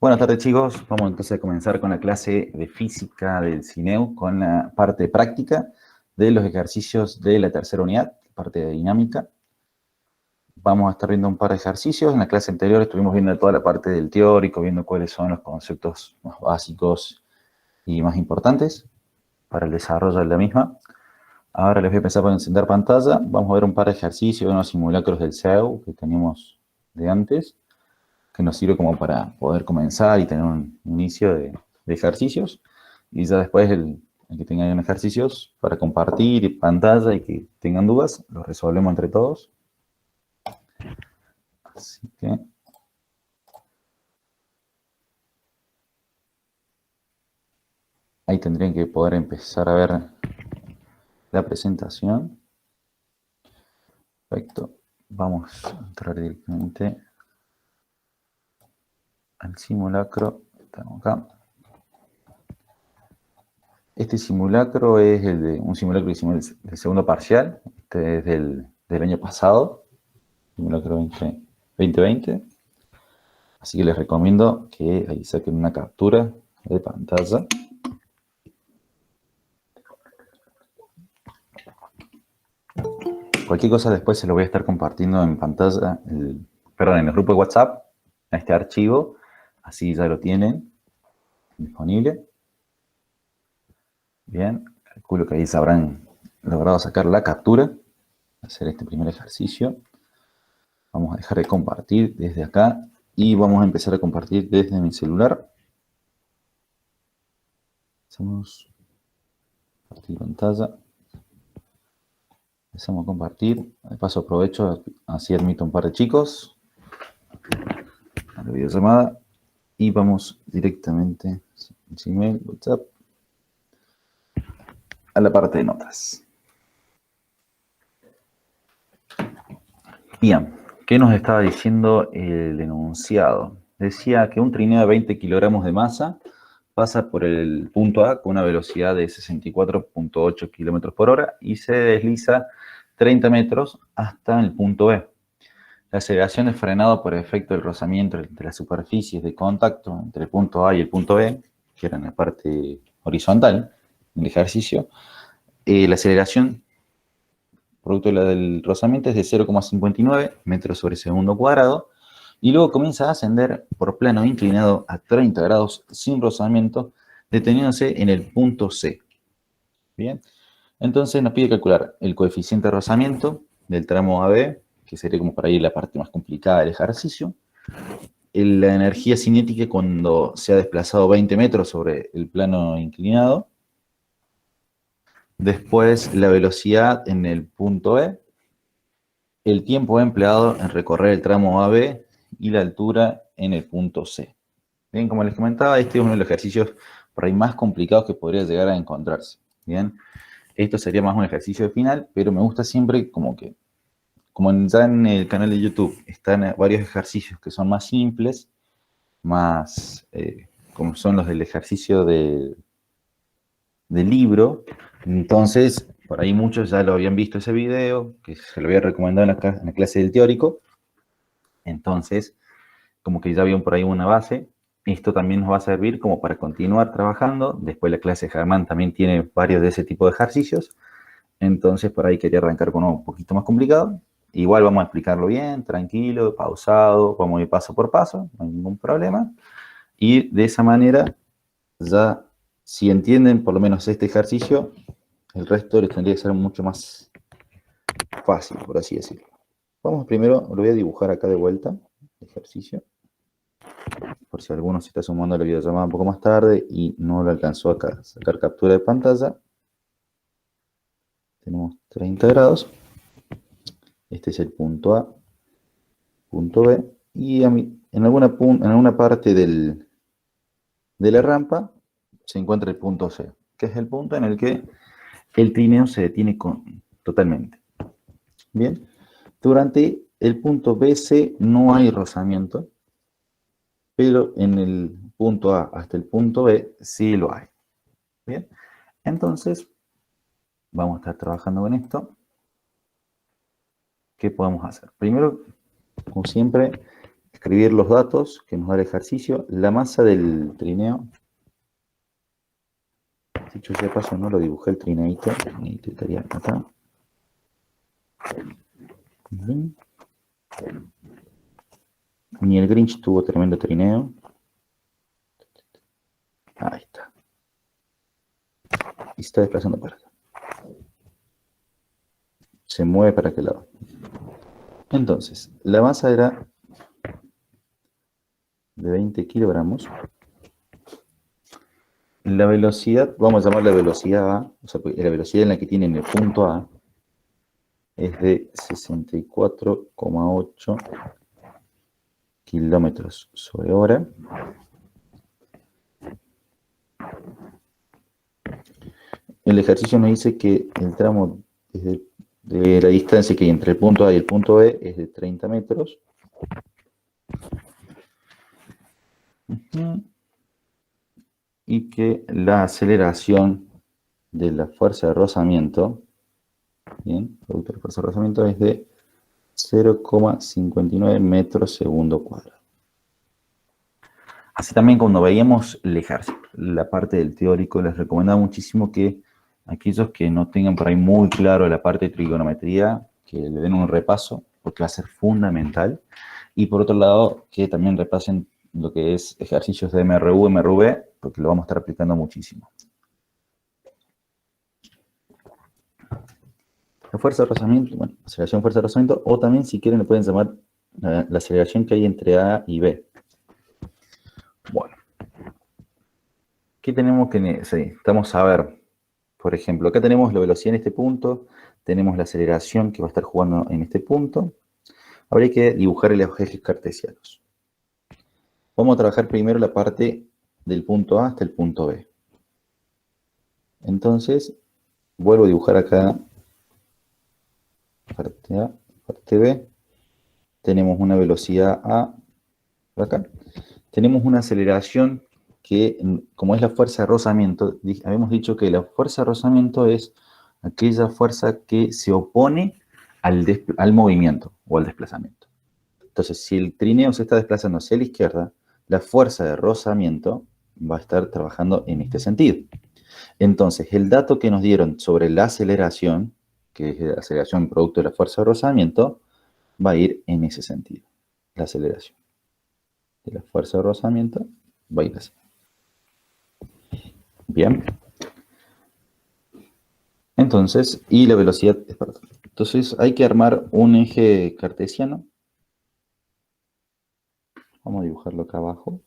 Buenas tardes, chicos. Vamos entonces a comenzar con la clase de física del CINEU, con la parte práctica de los ejercicios de la tercera unidad, parte de dinámica. Vamos a estar viendo un par de ejercicios. En la clase anterior estuvimos viendo toda la parte del teórico, viendo cuáles son los conceptos más básicos y más importantes para el desarrollo de la misma. Ahora les voy a empezar por encender pantalla. Vamos a ver un par de ejercicios, unos simulacros del CEU que teníamos de antes, que nos sirve como para poder comenzar y tener un inicio de ejercicios. Y ya después el que tengan ejercicios para compartir pantalla y que tengan dudas, los resolvemos entre todos. Así que ahí tendrían que poder empezar a ver la presentación. Perfecto. Vamos a entrar directamente al simulacro. Estamos acá. Este simulacro es un simulacro que hicimos del segundo parcial. Este es del año pasado, simulacro 2020. Así que les recomiendo que ahí saquen una captura de pantalla. Cualquier cosa después se lo voy a estar compartiendo en pantalla, en el grupo de WhatsApp, a este archivo. Así ya lo tienen disponible. Bien, calculo que ahí se habrán logrado sacar la captura, hacer este primer ejercicio. Vamos a dejar de compartir desde acá y vamos a empezar a compartir desde mi celular. Hacemos compartir pantalla. Empezamos a compartir. De paso aprovecho, así admito un par de chicos a la videollamada y vamos directamente sin mail, WhatsApp, a la parte de notas. Bien, ¿qué nos estaba diciendo el enunciado? Decía que un trineo de 20 kilogramos de masa pasa por el punto A con una velocidad de 64.8 kilómetros por hora y se desliza 30 metros hasta el punto B. La aceleración es frenada por efecto del rozamiento entre las superficies de contacto entre el punto A y el punto B, que era en la parte horizontal del ejercicio. La aceleración producto del rozamiento es de 0,59 metros sobre segundo cuadrado y luego comienza a ascender por plano inclinado a 30 grados sin rozamiento, deteniéndose en el punto C. Bien, entonces nos pide calcular el coeficiente de rozamiento del tramo AB, que sería como para ir la parte más complicada del ejercicio, la energía cinética cuando se ha desplazado 20 metros sobre el plano inclinado, después la velocidad en el punto E, el tiempo empleado en recorrer el tramo AB y la altura en el punto C. Bien, como les comentaba, este es uno de los ejercicios por ahí más complicados que podría llegar a encontrarse. Bien, esto sería más un ejercicio de final, pero me gusta siempre como ya en el canal de YouTube están varios ejercicios que son más simples, más como son los del ejercicio del libro. Entonces, por ahí muchos ya lo habían visto ese video, que se lo había recomendado en la clase del teórico. Entonces, como que ya habían por ahí una base. Esto también nos va a servir como para continuar trabajando. Después la clase de Germán también tiene varios de ese tipo de ejercicios. Entonces, por ahí quería arrancar con uno un poquito más complicado. Igual vamos a explicarlo bien, tranquilo, pausado, vamos a ir paso por paso, no hay ningún problema. Y de esa manera, ya si entienden por lo menos este ejercicio, el resto les tendría que ser mucho más fácil, por así decirlo. Vamos primero, lo voy a dibujar acá de vuelta, el ejercicio, por si alguno se está sumando a la videollamada un poco más tarde y no lo alcanzó a sacar captura de pantalla. Tenemos 30 grados. Este es el punto A, punto B, y en alguna parte de la rampa se encuentra el punto C, que es el punto en el que el trineo se detiene totalmente. Bien, durante el punto BC no hay rozamiento, pero en el punto A hasta el punto B sí lo hay. Bien, entonces vamos a estar trabajando con esto. ¿Qué podemos hacer? Primero, como siempre, escribir los datos que nos da el ejercicio. La masa del trineo, dicho sea de paso, no lo dibujé el trineito, estaría acá. Ni el Grinch tuvo tremendo trineo. Ahí está. Y se está desplazando para acá. Se mueve para aquel lado. Entonces, la masa era de 20 kilogramos. La velocidad, vamos a llamar la velocidad A, o sea, la velocidad en la que tienen el punto A es de 64,8 kilómetros sobre hora. El ejercicio nos dice que el tramo de la distancia que hay entre el punto A y el punto B es de 30 metros. Y que la aceleración de la fuerza de rozamiento, bien, producto de la fuerza de rozamiento es de 0,59 metros segundo cuadrado. Así también cuando veíamos la parte del teórico, les recomendaba muchísimo que aquellos que no tengan por ahí muy claro la parte de trigonometría, que le den un repaso, porque va a ser fundamental. Y por otro lado, que también repasen lo que es ejercicios de MRU, MRV, porque lo vamos a estar aplicando muchísimo. La fuerza de rozamiento, bueno, aceleración, fuerza de rozamiento, o también si quieren le pueden llamar la aceleración que hay entre A y B. Bueno, ¿qué tenemos que necesitamos saber? Por ejemplo, acá tenemos la velocidad en este punto, tenemos la aceleración que va a estar jugando en este punto. Habría que dibujar los ejes cartesianos. Vamos a trabajar primero la parte del punto A hasta el punto B. Entonces, vuelvo a dibujar acá parte A, parte B. Tenemos una velocidad A por acá. Tenemos una aceleración que, como es la fuerza de rozamiento, habíamos dicho que la fuerza de rozamiento es aquella fuerza que se opone al movimiento o al desplazamiento. Entonces, si el trineo se está desplazando hacia la izquierda, la fuerza de rozamiento va a estar trabajando en este sentido. Entonces, el dato que nos dieron sobre la aceleración, que es la aceleración producto de la fuerza de rozamiento, va a ir en ese sentido. La aceleración de la fuerza de rozamiento va a ir así. Bien. Entonces, y la velocidad es para todo. Entonces, hay que armar un eje cartesiano. Vamos a dibujarlo acá abajo.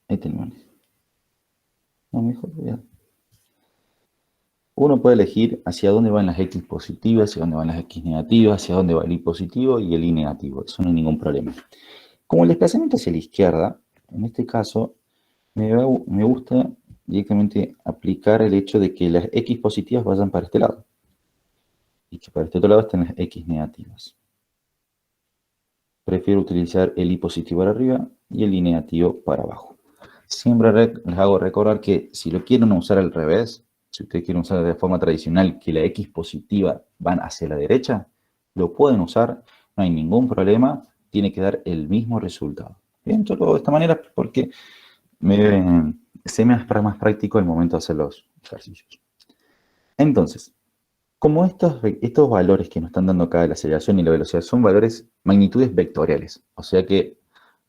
Ahí tenemos. No, mejor ya. Uno puede elegir hacia dónde van las X positivas, hacia dónde van las X negativas, hacia dónde va el Y positivo y el Y negativo. Eso no hay ningún problema. Como el desplazamiento hacia la izquierda, en este caso, me gusta directamente aplicar el hecho de que las X positivas vayan para este lado. Y que para este otro lado estén las X negativas. Prefiero utilizar el Y positivo para arriba y el Y negativo para abajo. Siempre les hago recordar que si lo quieren usar al revés, si ustedes quieren usar de forma tradicional que la X positiva van hacia la derecha, lo pueden usar, no hay ningún problema, tiene que dar el mismo resultado. Bien, yo lo hago de esta manera porque se me hace más práctico el momento de hacer los ejercicios. Entonces, como estos valores que nos están dando acá, la aceleración y la velocidad, son valores, magnitudes vectoriales, o sea que,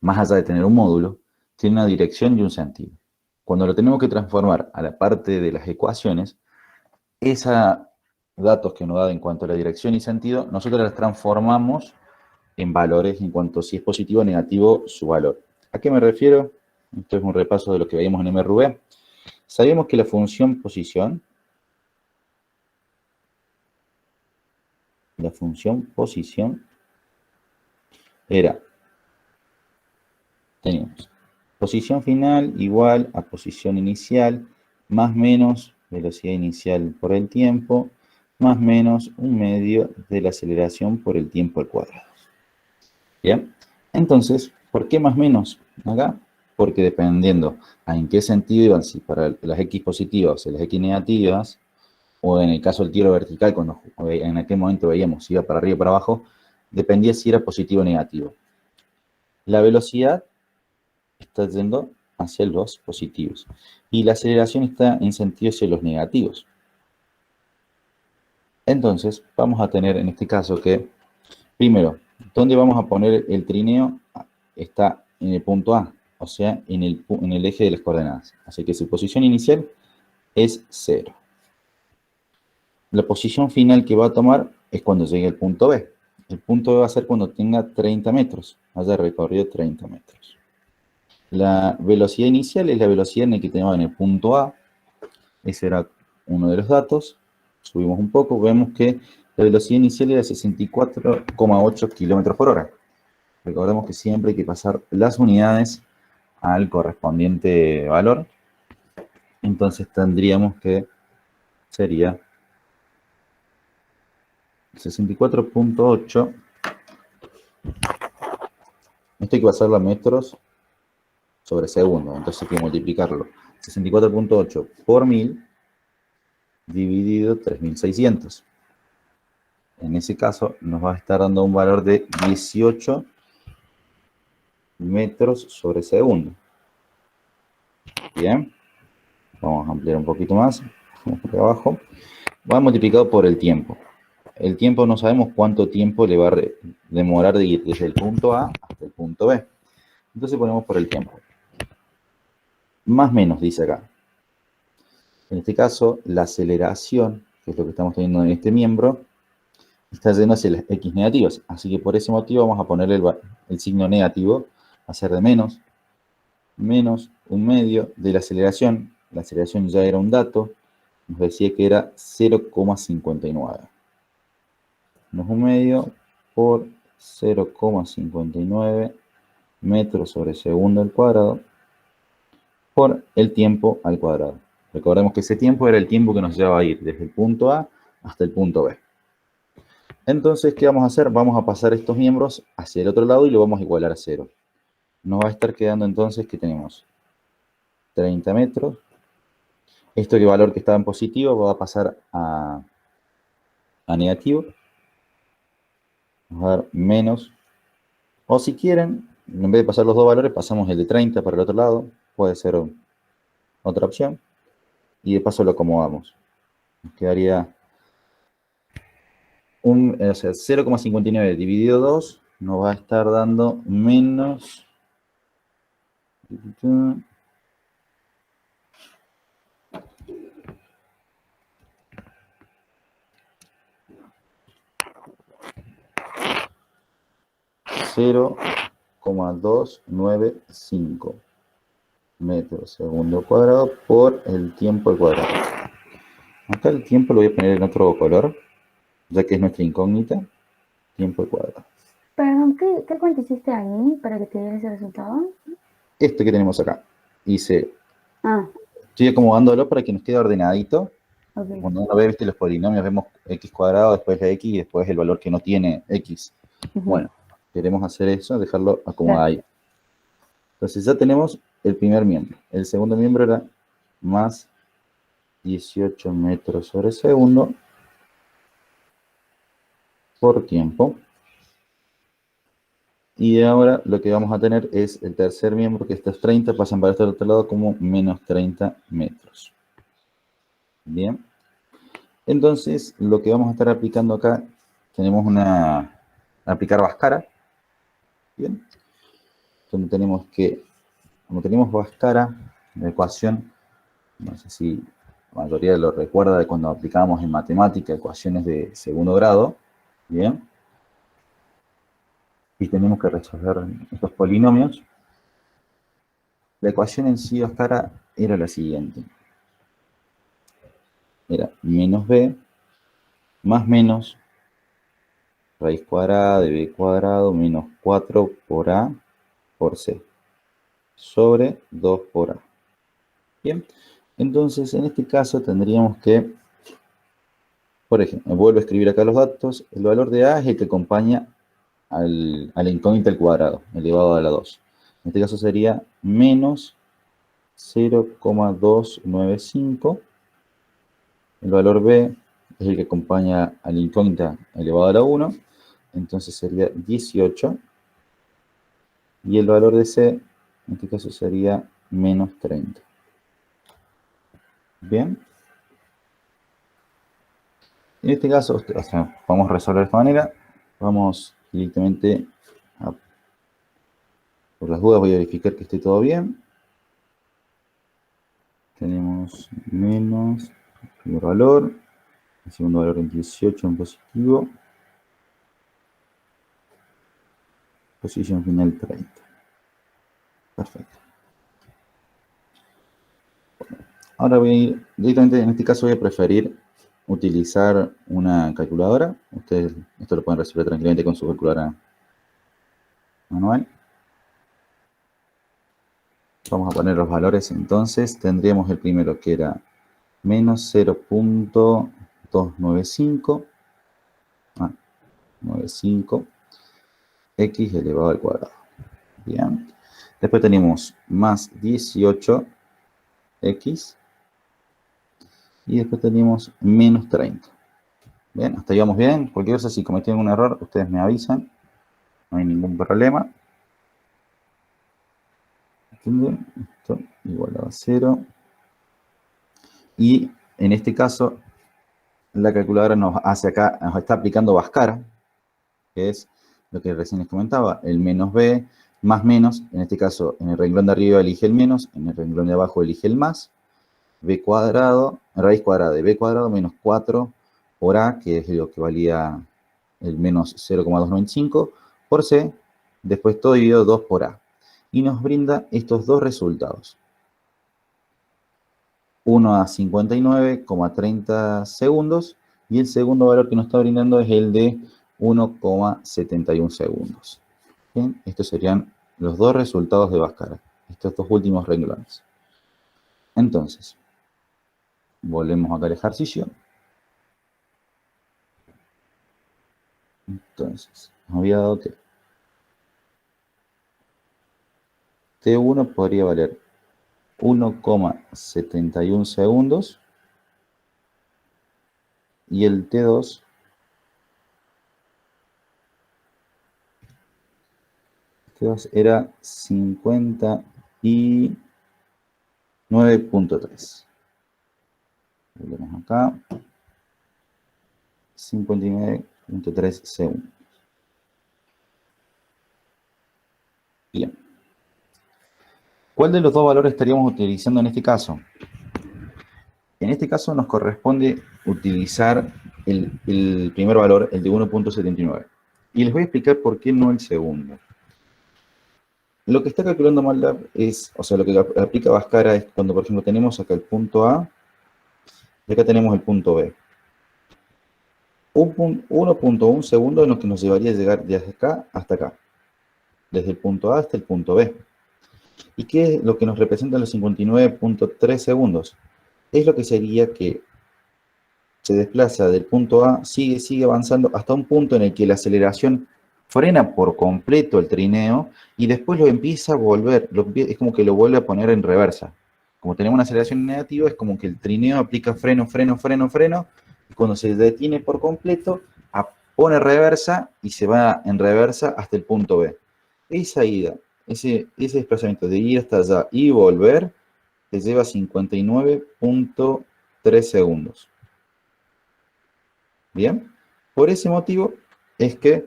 más allá de tener un módulo, tiene una dirección y un sentido. Cuando lo tenemos que transformar a la parte de las ecuaciones, esos datos que nos da en cuanto a la dirección y sentido, nosotros las transformamos en valores en cuanto a si es positivo o negativo su valor. ¿A qué me refiero? Esto es un repaso de lo que veíamos en MRV. Sabemos que la función posición era, teníamos posición final igual a posición inicial, más menos velocidad inicial por el tiempo, más menos un medio de la aceleración por el tiempo al cuadrado. Bien, entonces, ¿por qué más menos acá? Porque dependiendo en qué sentido iban, si para las X positivas o las X negativas, o en el caso del tiro vertical, cuando en aquel momento veíamos si iba para arriba o para abajo, dependía si era positivo o negativo. La velocidad está yendo hacia los positivos y la aceleración está en sentido hacia los negativos. Entonces, vamos a tener en este caso que, primero, ¿dónde vamos a poner el trineo? Está en el punto A, o sea, en el eje de las coordenadas. Así que su posición inicial es 0. La posición final que va a tomar es cuando llegue al punto B. El punto B va a ser cuando tenga 30 metros, haya recorrido 30 metros. La velocidad inicial es la velocidad en la que tenemos en el punto A. Ese era uno de los datos. Subimos un poco, vemos que la velocidad inicial era 64,8 km por hora. Recordemos que siempre hay que pasar las unidades al correspondiente valor. Entonces tendríamos que sería 64,8. Esto hay que pasarlo a metros sobre segundo. Entonces hay que multiplicarlo. 64,8 por 1000 dividido 3600. En ese caso nos va a estar dando un valor de 18 metros sobre segundo. Bien. Vamos a ampliar un poquito más. Vamos por abajo. Va multiplicado por el tiempo. El tiempo no sabemos cuánto tiempo le va a demorar de ir desde el punto A hasta el punto B. Entonces ponemos por el tiempo. Más menos, dice acá. En este caso, la aceleración, que es lo que estamos teniendo en este miembro, está yendo hacia las X negativas. Así que por ese motivo vamos a ponerle el signo negativo, hacer de menos un medio de la aceleración. La aceleración ya era un dato, nos decía que era 0,59. Menos un medio por 0,59 metros sobre segundo al cuadrado por el tiempo al cuadrado. Recordemos que ese tiempo era el tiempo que nos llevaba a ir desde el punto A hasta el punto B. Entonces, ¿qué vamos a hacer? Vamos a pasar estos miembros hacia el otro lado y lo vamos a igualar a 0. Nos va a estar quedando entonces que tenemos 30 metros. Esto que valor que estaba en positivo va a pasar a negativo. Nos va a dar menos. O si quieren, en vez de pasar los dos valores, pasamos el de 30 para el otro lado. Puede ser otra opción. Y de paso lo acomodamos. Nos quedaría o sea, 0,59 dividido 2 nos va a estar dando menos 0,295 metros segundo cuadrado por el tiempo al cuadrado. Acá el tiempo lo voy a poner en otro color, ya que es nuestra incógnita. Tiempo al cuadrado. Perdón, ¿qué cuenta hiciste ahí para que te diera ese resultado? Este que tenemos acá. Hice. Estoy acomodándolo para que nos quede ordenadito. Okay. Cuando uno ve, ¿viste? Los polinomios, vemos x cuadrado, después la x y después el valor que no tiene x. Bueno, queremos hacer eso, dejarlo acomodado ahí. Entonces ya tenemos el primer miembro. El segundo miembro era más 18 metros sobre segundo por tiempo. Y ahora lo que vamos a tener es el tercer miembro, que estos 30 pasan para este otro lado como menos 30 metros. Bien. Entonces, lo que vamos a estar aplicando acá, tenemos aplicar Bhaskara. Bien. Donde tenemos que, como tenemos Bhaskara, la ecuación, no sé si la mayoría lo recuerda de cuando aplicábamos en matemática ecuaciones de segundo grado. Bien. Y tenemos que resolver estos polinomios. La ecuación en sí, Bhaskara, era la siguiente. Era menos b más menos raíz cuadrada de b cuadrado menos 4 por a por c sobre 2 por a. Bien, entonces en este caso tendríamos que, por ejemplo, vuelvo a escribir acá los datos. El valor de a es el que acompaña a la incógnita al cuadrado, elevado a la 2. En este caso sería menos 0,295 El valor B es el que acompaña a la incógnita elevado a la 1, entonces sería 18. Y el valor de C, en este caso sería menos 30. Bien. En este caso, o sea, vamos a resolver de esta manera. Vamos directamente a, por las dudas voy a verificar que esté todo bien. Tenemos menos el primer valor, el segundo valor en 18 en positivo, posición final 30. Perfecto. Ahora voy a ir directamente, en este caso voy a preferir utilizar una calculadora. Ustedes esto lo pueden resolver tranquilamente con su calculadora manual. Vamos a poner los valores entonces. Tendríamos el primero que era menos 0.295 95 x elevado al cuadrado. Bien. Después tenemos más 18x y después tenemos menos 30. Bien, hasta ahí vamos bien. Cualquier cosa, si cometieron un error, ustedes me avisan. No hay ningún problema. Esto igual a 0. Y en este caso, la calculadora nos hace acá, nos está aplicando Bhaskara, que es lo que recién les comentaba, el menos b más menos, en este caso en el renglón de arriba elige el menos, en el renglón de abajo elige el más, b cuadrado, raíz cuadrada de b cuadrado menos 4 por a, que es lo que valía el menos 0,295, por c, después todo dividido 2 por a. Y nos brinda estos dos resultados. 1 a 59,30 segundos, y el segundo valor que nos está brindando es el de 1,71 segundos. Bien, estos serían los dos resultados de Bhaskara, estos dos últimos renglones. Entonces, volvemos acá al ejercicio. Entonces, nos había dado que T1 podría valer 1,71 segundos y el T2 era 59,3. Volvemos acá. 59,3 segundos. Bien. ¿Cuál de los dos valores estaríamos utilizando en este caso? En este caso nos corresponde utilizar el primer valor, el de 1,79. Y les voy a explicar por qué no el segundo. Lo que está calculando MATLAB es, o sea, lo que aplica Bhaskara es cuando, por ejemplo, tenemos acá el punto A y acá tenemos el punto B. 1,1 segundo es lo que nos llevaría a llegar desde acá hasta acá. Desde el punto A hasta el punto B. ¿Y qué es lo que nos representa los 59,3 segundos? Es lo que sería que se desplaza del punto A, sigue avanzando hasta un punto en el que la aceleración frena por completo el trineo y después lo empieza a volver, es como que lo vuelve a poner en reversa. Como tenemos una aceleración negativa, es como que el trineo aplica freno, y cuando se detiene por completo, pone reversa y se va en reversa hasta el punto B. Esa ida, ese desplazamiento de ir hasta allá y volver, te lleva 59,3 segundos. Bien, por ese motivo es que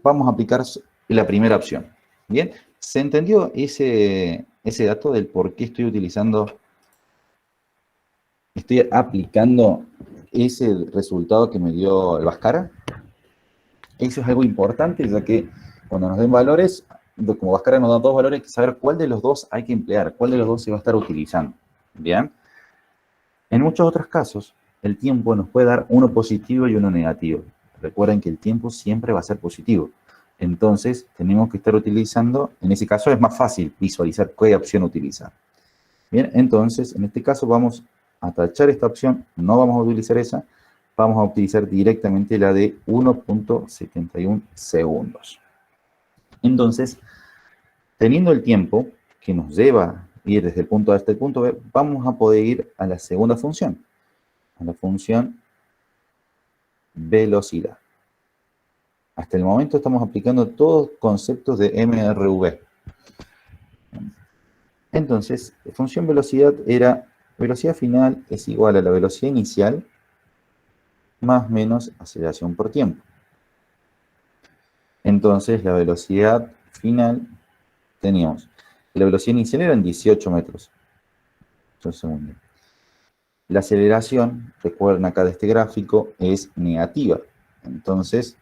vamos a aplicar la primera opción. Bien, ¿se entendió ese dato del por qué estoy aplicando ese resultado que me dio el Bhaskara? Eso es algo importante, ya que cuando nos den valores, como Bhaskara nos da dos valores, hay que saber cuál de los dos hay que emplear, cuál de los dos se va a estar utilizando. Bien, en muchos otros casos, el tiempo nos puede dar uno positivo y uno negativo. Recuerden que el tiempo siempre va a ser positivo. Entonces, tenemos que estar utilizando, en ese caso es más fácil visualizar qué opción utilizar. Bien, entonces, en este caso vamos a tachar esta opción, no vamos a utilizar esa, vamos a utilizar directamente la de 1,71 segundos. Entonces, teniendo el tiempo que nos lleva a ir desde el punto A hasta el punto B, vamos a poder ir a la segunda función. a la función velocidad. Hasta el momento estamos aplicando todos conceptos de MRV. Entonces, función velocidad era, velocidad final es igual a la velocidad inicial más menos aceleración por tiempo. Entonces, la velocidad final, teníamos, la velocidad inicial eran 18 metros por segundo. La aceleración, recuerden acá de este gráfico, es negativa. Entonces,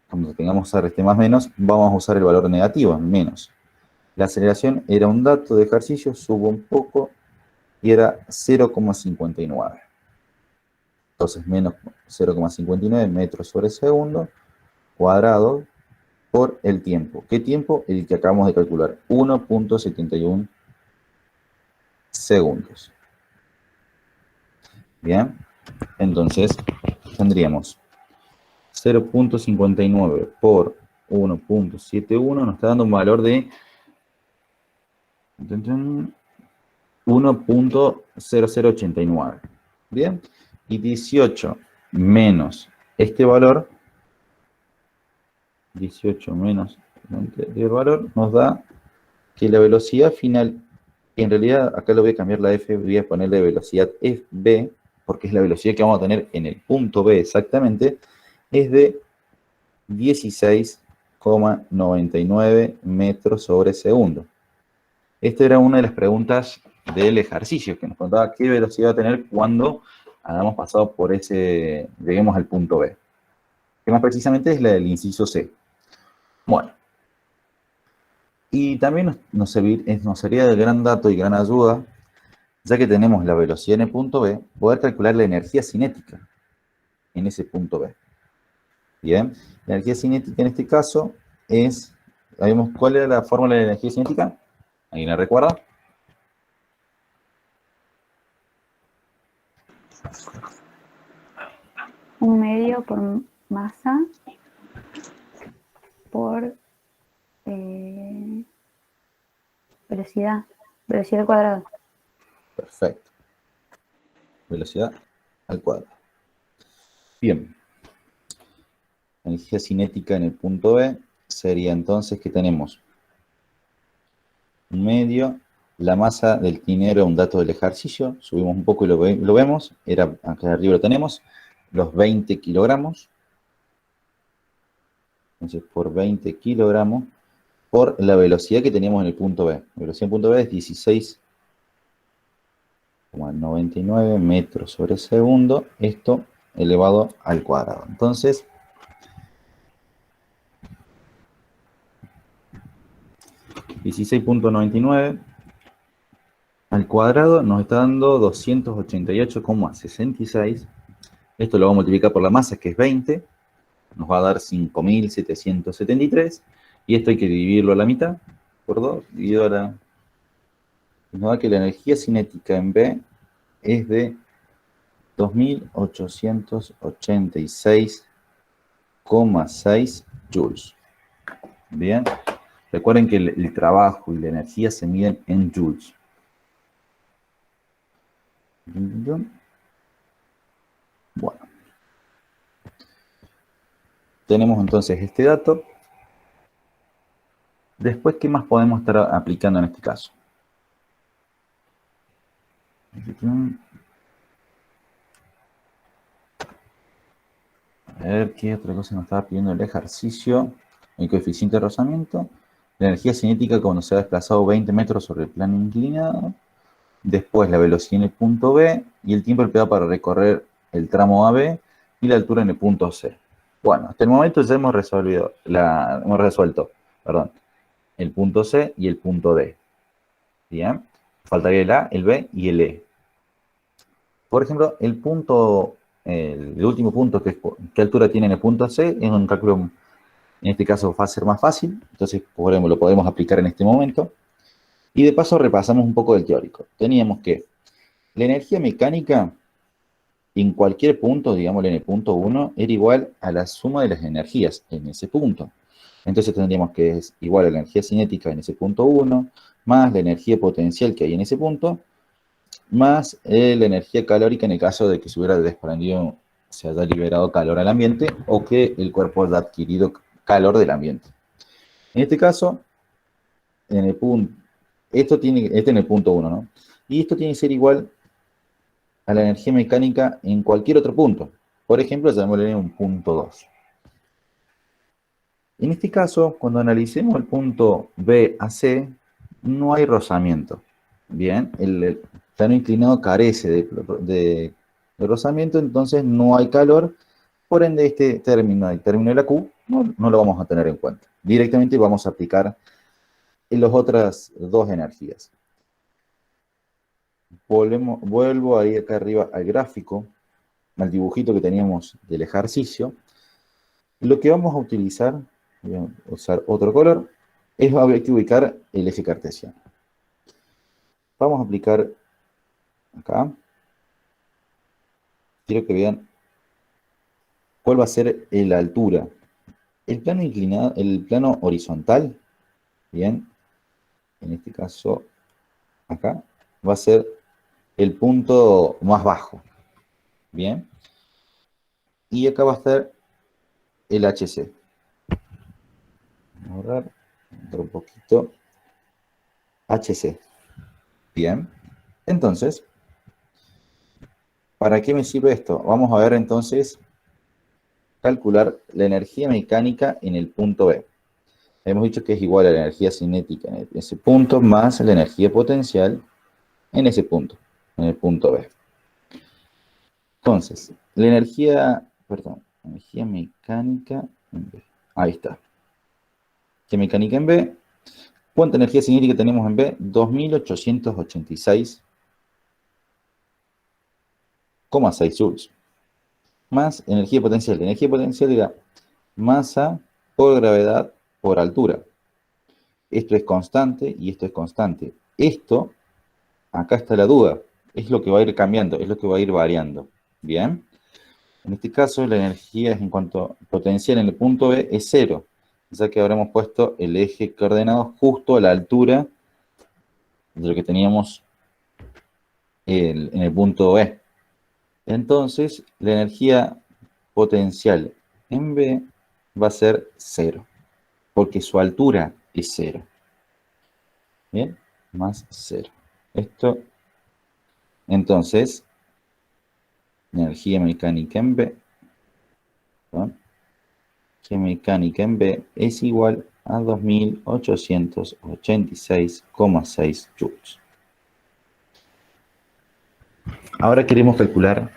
cuando tengamos R más menos, vamos a usar el valor negativo, menos. La aceleración era un dato de ejercicio, subo un poco, y era 0,59. Entonces, menos 0,59 metros sobre segundo, cuadrado, por el tiempo. ¿Qué tiempo? El que acabamos de calcular, 1,71 segundos. Bien, entonces tendríamos 0,59 por 1,71 nos está dando un valor de 1,0089. Bien, y 18 menos este valor, 18 menos el valor, nos da que la velocidad final, en realidad acá lo voy a cambiar la F, voy a ponerle velocidad FB, porque es la velocidad que vamos a tener en el punto B exactamente, es de 16,99 metros sobre segundo. Esta era una de las preguntas del ejercicio, que nos contaba qué velocidad va a tener cuando hayamos pasado por ese, lleguemos al punto B. Que más precisamente es la del inciso C. Bueno. Y también nos sería de gran dato y gran ayuda, ya que tenemos la velocidad en el punto B, poder calcular la energía cinética en ese punto B. Bien, la energía cinética en este caso es, ¿sabemos cuál era la fórmula de la energía cinética? ¿Alguien la recuerda? Un medio por masa por velocidad al cuadrado. Perfecto. Velocidad al cuadrado. Bien. La energía cinética en el punto B sería entonces que tenemos un medio, la masa del dinero, un dato del ejercicio, subimos un poco y lo vemos, era, acá arriba lo tenemos, los 20 kilogramos, entonces por 20 kilogramos, por la velocidad que teníamos en el punto B. La velocidad en el punto B es 16,99 metros sobre segundo, esto elevado al cuadrado. Entonces, $16,99 al cuadrado nos está dando 288,66. Esto lo vamos a multiplicar por la masa, que es 20. Nos va a dar 5.773. Y esto hay que dividirlo a la mitad, por 2. Dividido a la... Nos da que la energía cinética en B es de 2.886,6 joules. Bien. Recuerden que el trabajo y la energía se miden en joules. Bueno. Tenemos entonces este dato. Después, ¿qué más podemos estar aplicando en este caso? A ver, ¿qué otra cosa nos estaba pidiendo el ejercicio? El coeficiente de rozamiento. La energía cinética cuando se ha desplazado 20 metros sobre el plano inclinado. Después la velocidad en el punto B y el tiempo empleado para recorrer el tramo AB y la altura en el punto C. Bueno, hasta el momento ya hemos resuelto, el punto C y el punto D. Bien, faltaría el A, el B y el E. Por ejemplo, el último punto, que es qué altura tiene en el punto C, es un cálculo, en este caso va a ser más fácil, entonces lo podemos aplicar en este momento. Y de paso repasamos un poco del teórico. Teníamos que la energía mecánica en cualquier punto, digámosle en el punto 1, era igual a la suma de las energías en ese punto. Entonces tendríamos que es igual a la energía cinética en ese punto 1, más la energía potencial que hay en ese punto, más la energía calórica en el caso de que se hubiera desprendido, se haya liberado calor al ambiente o que el cuerpo haya adquirido calor del ambiente. En este caso, en el punto, este en el punto 1, ¿no? Y esto tiene que ser igual a la energía mecánica en cualquier otro punto. Por ejemplo, llamémosle un punto 2. En este caso, cuando analicemos el punto B a C, no hay rozamiento. Bien, el plano inclinado carece de rozamiento, entonces no hay calor. Por ende, este término, el término de la Q, no lo vamos a tener en cuenta. Directamente vamos a aplicar en las otras dos energías. Vuelvo ahí acá arriba al gráfico, al dibujito que teníamos del ejercicio. Lo que vamos a utilizar, voy a usar otro color, es hay que ubicar el eje cartesiano. Vamos a aplicar acá. Quiero que vean cuál va a ser la altura. El plano inclinado, el plano horizontal, bien, en este caso acá, va a ser el punto más bajo, bien, y acá va a estar el HC. Vamos a borrar un poquito. HC, bien. Entonces, ¿para qué me sirve esto? Vamos a ver entonces, calcular la energía mecánica en el punto B. Hemos dicho que es igual a la energía cinética en ese punto más la energía potencial en ese punto, en el punto B. Entonces, la energía mecánica en B. Ahí está. Energía mecánica en B. ¿Cuánta energía cinética tenemos en B? 2886,6 joules. Más energía potencial. La energía potencial era masa por gravedad por altura. Esto es constante y esto es constante. Esto, acá está la duda, es lo que va a ir cambiando, es lo que va a ir variando. Bien. En este caso, la energía en cuanto a potencial en el punto B es 0, ya que habremos puesto el eje coordenado justo a la altura de lo que teníamos en el punto B. Entonces, la energía potencial en B va a ser 0, porque su altura es 0. Bien, más 0. Esto, entonces, energía mecánica en B, ¿no? Energía mecánica en B es igual a 2886,6 joules. Ahora queremos calcular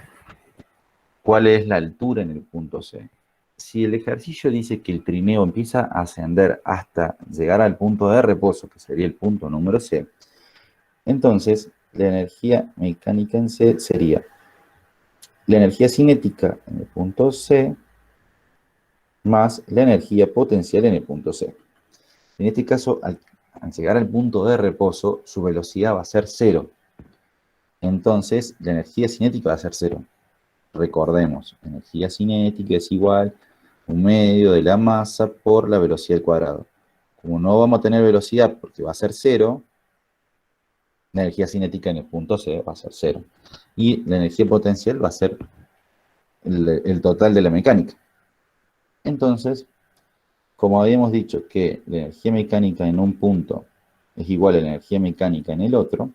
cuál es la altura en el punto C. Si el ejercicio dice que el trineo empieza a ascender hasta llegar al punto de reposo, que sería el punto número C, entonces la energía mecánica en C sería la energía cinética en el punto C más la energía potencial en el punto C. En este caso, al llegar al punto de reposo, su velocidad va a ser 0. Entonces, la energía cinética va a ser 0. Recordemos, energía cinética es igual a 1/2 de la masa por la velocidad al cuadrado. Como no vamos a tener velocidad porque va a ser 0, la energía cinética en el punto C va a ser 0. Y la energía potencial va a ser el total de la mecánica. Entonces, como habíamos dicho que la energía mecánica en un punto es igual a la energía mecánica en el otro,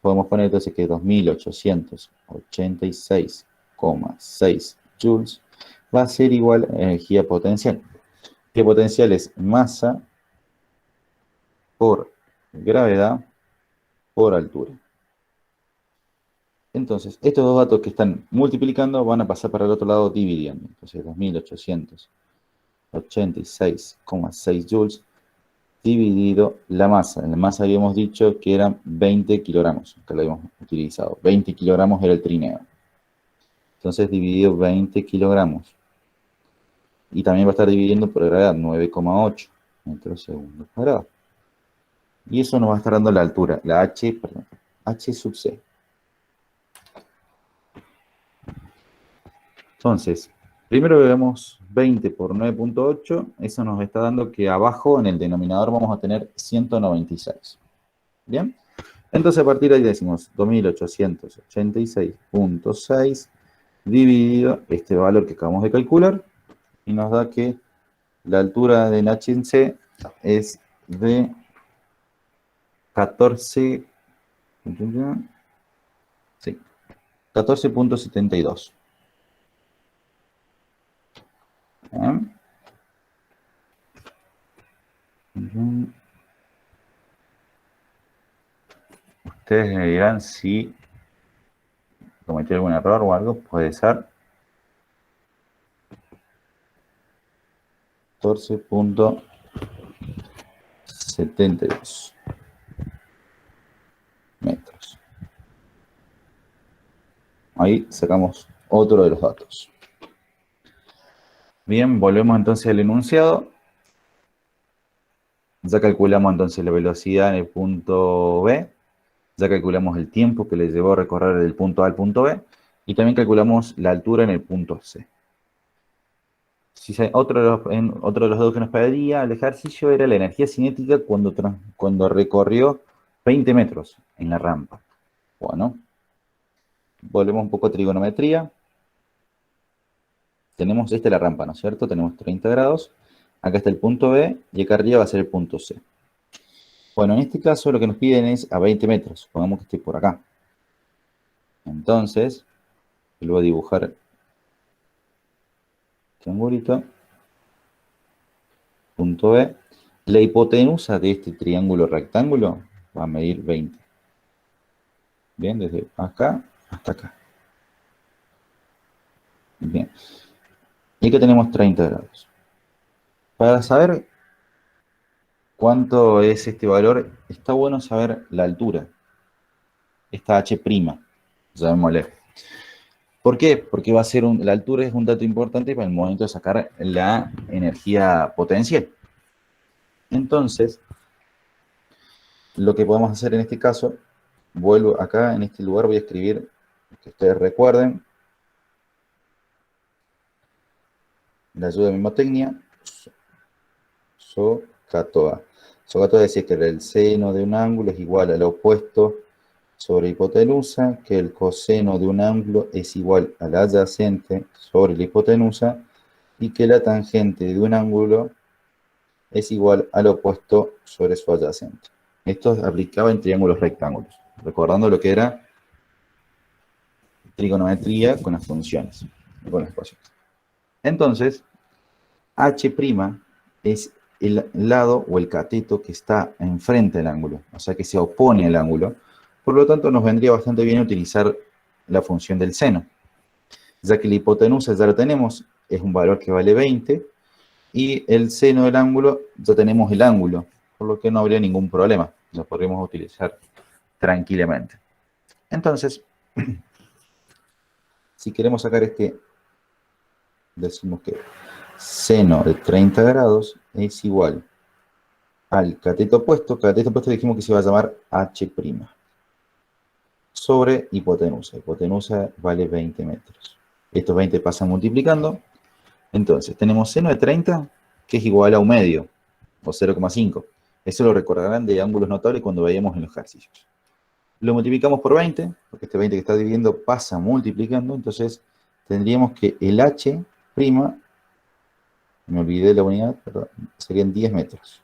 podemos poner entonces que 2886,6 joules va a ser igual a energía potencial. Energía potencial es masa por gravedad por altura. Entonces, estos dos datos que están multiplicando van a pasar para el otro lado dividiendo. Entonces, 2886,6 joules dividido la masa. En la masa habíamos dicho que eran 20 kilogramos. Acá lo habíamos utilizado. 20 kilogramos era el trineo. Entonces, dividido 20 kilogramos. Y también va a estar dividiendo por gravedad 9,8 metros segundos cuadrados. Y eso nos va a estar dando la altura, la H sub C. Entonces, primero vemos 20 por 9,8. Eso nos está dando que abajo en el denominador vamos a tener 196. ¿Bien? Entonces a partir de ahí decimos 2886.6 dividido este valor que acabamos de calcular y nos da que la altura del H en C es de 14, sí, 14.72. Ustedes me dirán si cometí algún error o algo, puede ser 14.72 metros. Ahí sacamos otro de los datos. Bien, volvemos entonces al enunciado. Ya calculamos entonces la velocidad en el punto B. Ya calculamos el tiempo que le llevó a recorrer del punto A al punto B. Y también calculamos la altura en el punto C. Otro de los datos que nos pediría el ejercicio era la energía cinética cuando recorrió 20 metros en la rampa. Bueno, volvemos un poco a trigonometría. Esta es la rampa, ¿no es cierto? Tenemos 30 grados. Acá está el punto B y acá arriba va a ser el punto C. Bueno, en este caso lo que nos piden es a 20 metros. Pongamos que esté por acá. Entonces, lo voy a dibujar triangulito. Punto B. La hipotenusa de este triángulo rectángulo va a medir 20. Bien, desde acá hasta acá. Bien. Y acá tenemos 30 grados. Para saber cuánto es este valor, está bueno saber la altura. Esta H', llamémosle. ¿Por qué? Porque la altura es un dato importante para el momento de sacar la energía potencial. Entonces, lo que podemos hacer en este caso, vuelvo acá, en este lugar voy a escribir, que ustedes recuerden, la ayuda de mnemotecnia, SOHCAHTOA. SOHCAHTOA decía que el seno de un ángulo es igual al opuesto sobre hipotenusa, que el coseno de un ángulo es igual al adyacente sobre la hipotenusa, y que la tangente de un ángulo es igual al opuesto sobre su adyacente. Esto aplicaba en triángulos rectángulos, recordando lo que era trigonometría con las funciones, con las ecuaciones. Entonces, H' es el lado o el cateto que está enfrente del ángulo, o sea que se opone al ángulo. Por lo tanto, nos vendría bastante bien utilizar la función del seno, ya que la hipotenusa ya la tenemos, es un valor que vale 20, y el seno del ángulo, ya tenemos el ángulo, por lo que no habría ningún problema, lo podríamos utilizar tranquilamente. Entonces, si queremos sacar decimos que seno de 30 grados es igual al cateto opuesto dijimos que se va a llamar H', sobre hipotenusa. Hipotenusa vale 20 metros. Estos 20 pasan multiplicando. Entonces, tenemos seno de 30, que es igual a un medio, o 0,5. Eso lo recordarán de ángulos notables cuando veíamos en los ejercicios. Lo multiplicamos por 20, porque este 20 que está dividiendo pasa multiplicando, entonces tendríamos que el H', me olvidé la unidad, perdón, serían 10 metros.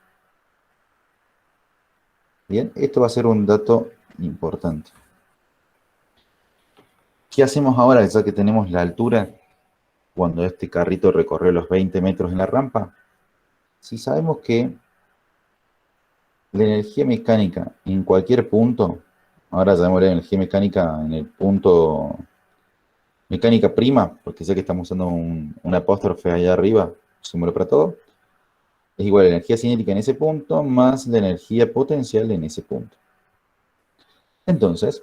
Bien, esto va a ser un dato importante. ¿Qué hacemos ahora, ya que tenemos la altura cuando este carrito recorrió los 20 metros en la rampa? Si sabemos que la energía mecánica en cualquier punto, ahora llamémosle energía mecánica en el punto mecánica prima, porque sé que estamos usando un apóstrofe allá arriba, sumémoslo para todo, es igual a la energía cinética en ese punto más la energía potencial en ese punto. Entonces,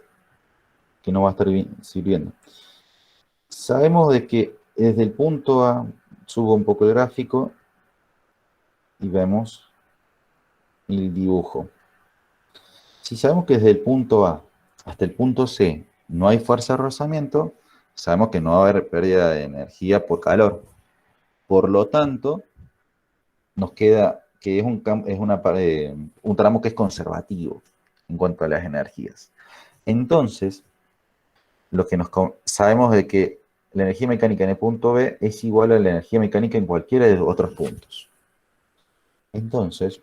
¿qué nos va a estar sirviendo? Sabemos de que desde el punto A, subo un poco el gráfico y vemos el dibujo. Si sabemos que desde el punto A hasta el punto C no hay fuerza de rozamiento, sabemos que no va a haber pérdida de energía por calor. Por lo tanto, nos queda que es un tramo que es conservativo. en cuanto a las energías. Entonces, sabemos de que la energía mecánica en el punto B es igual a la energía mecánica en cualquiera de los otros puntos. Entonces,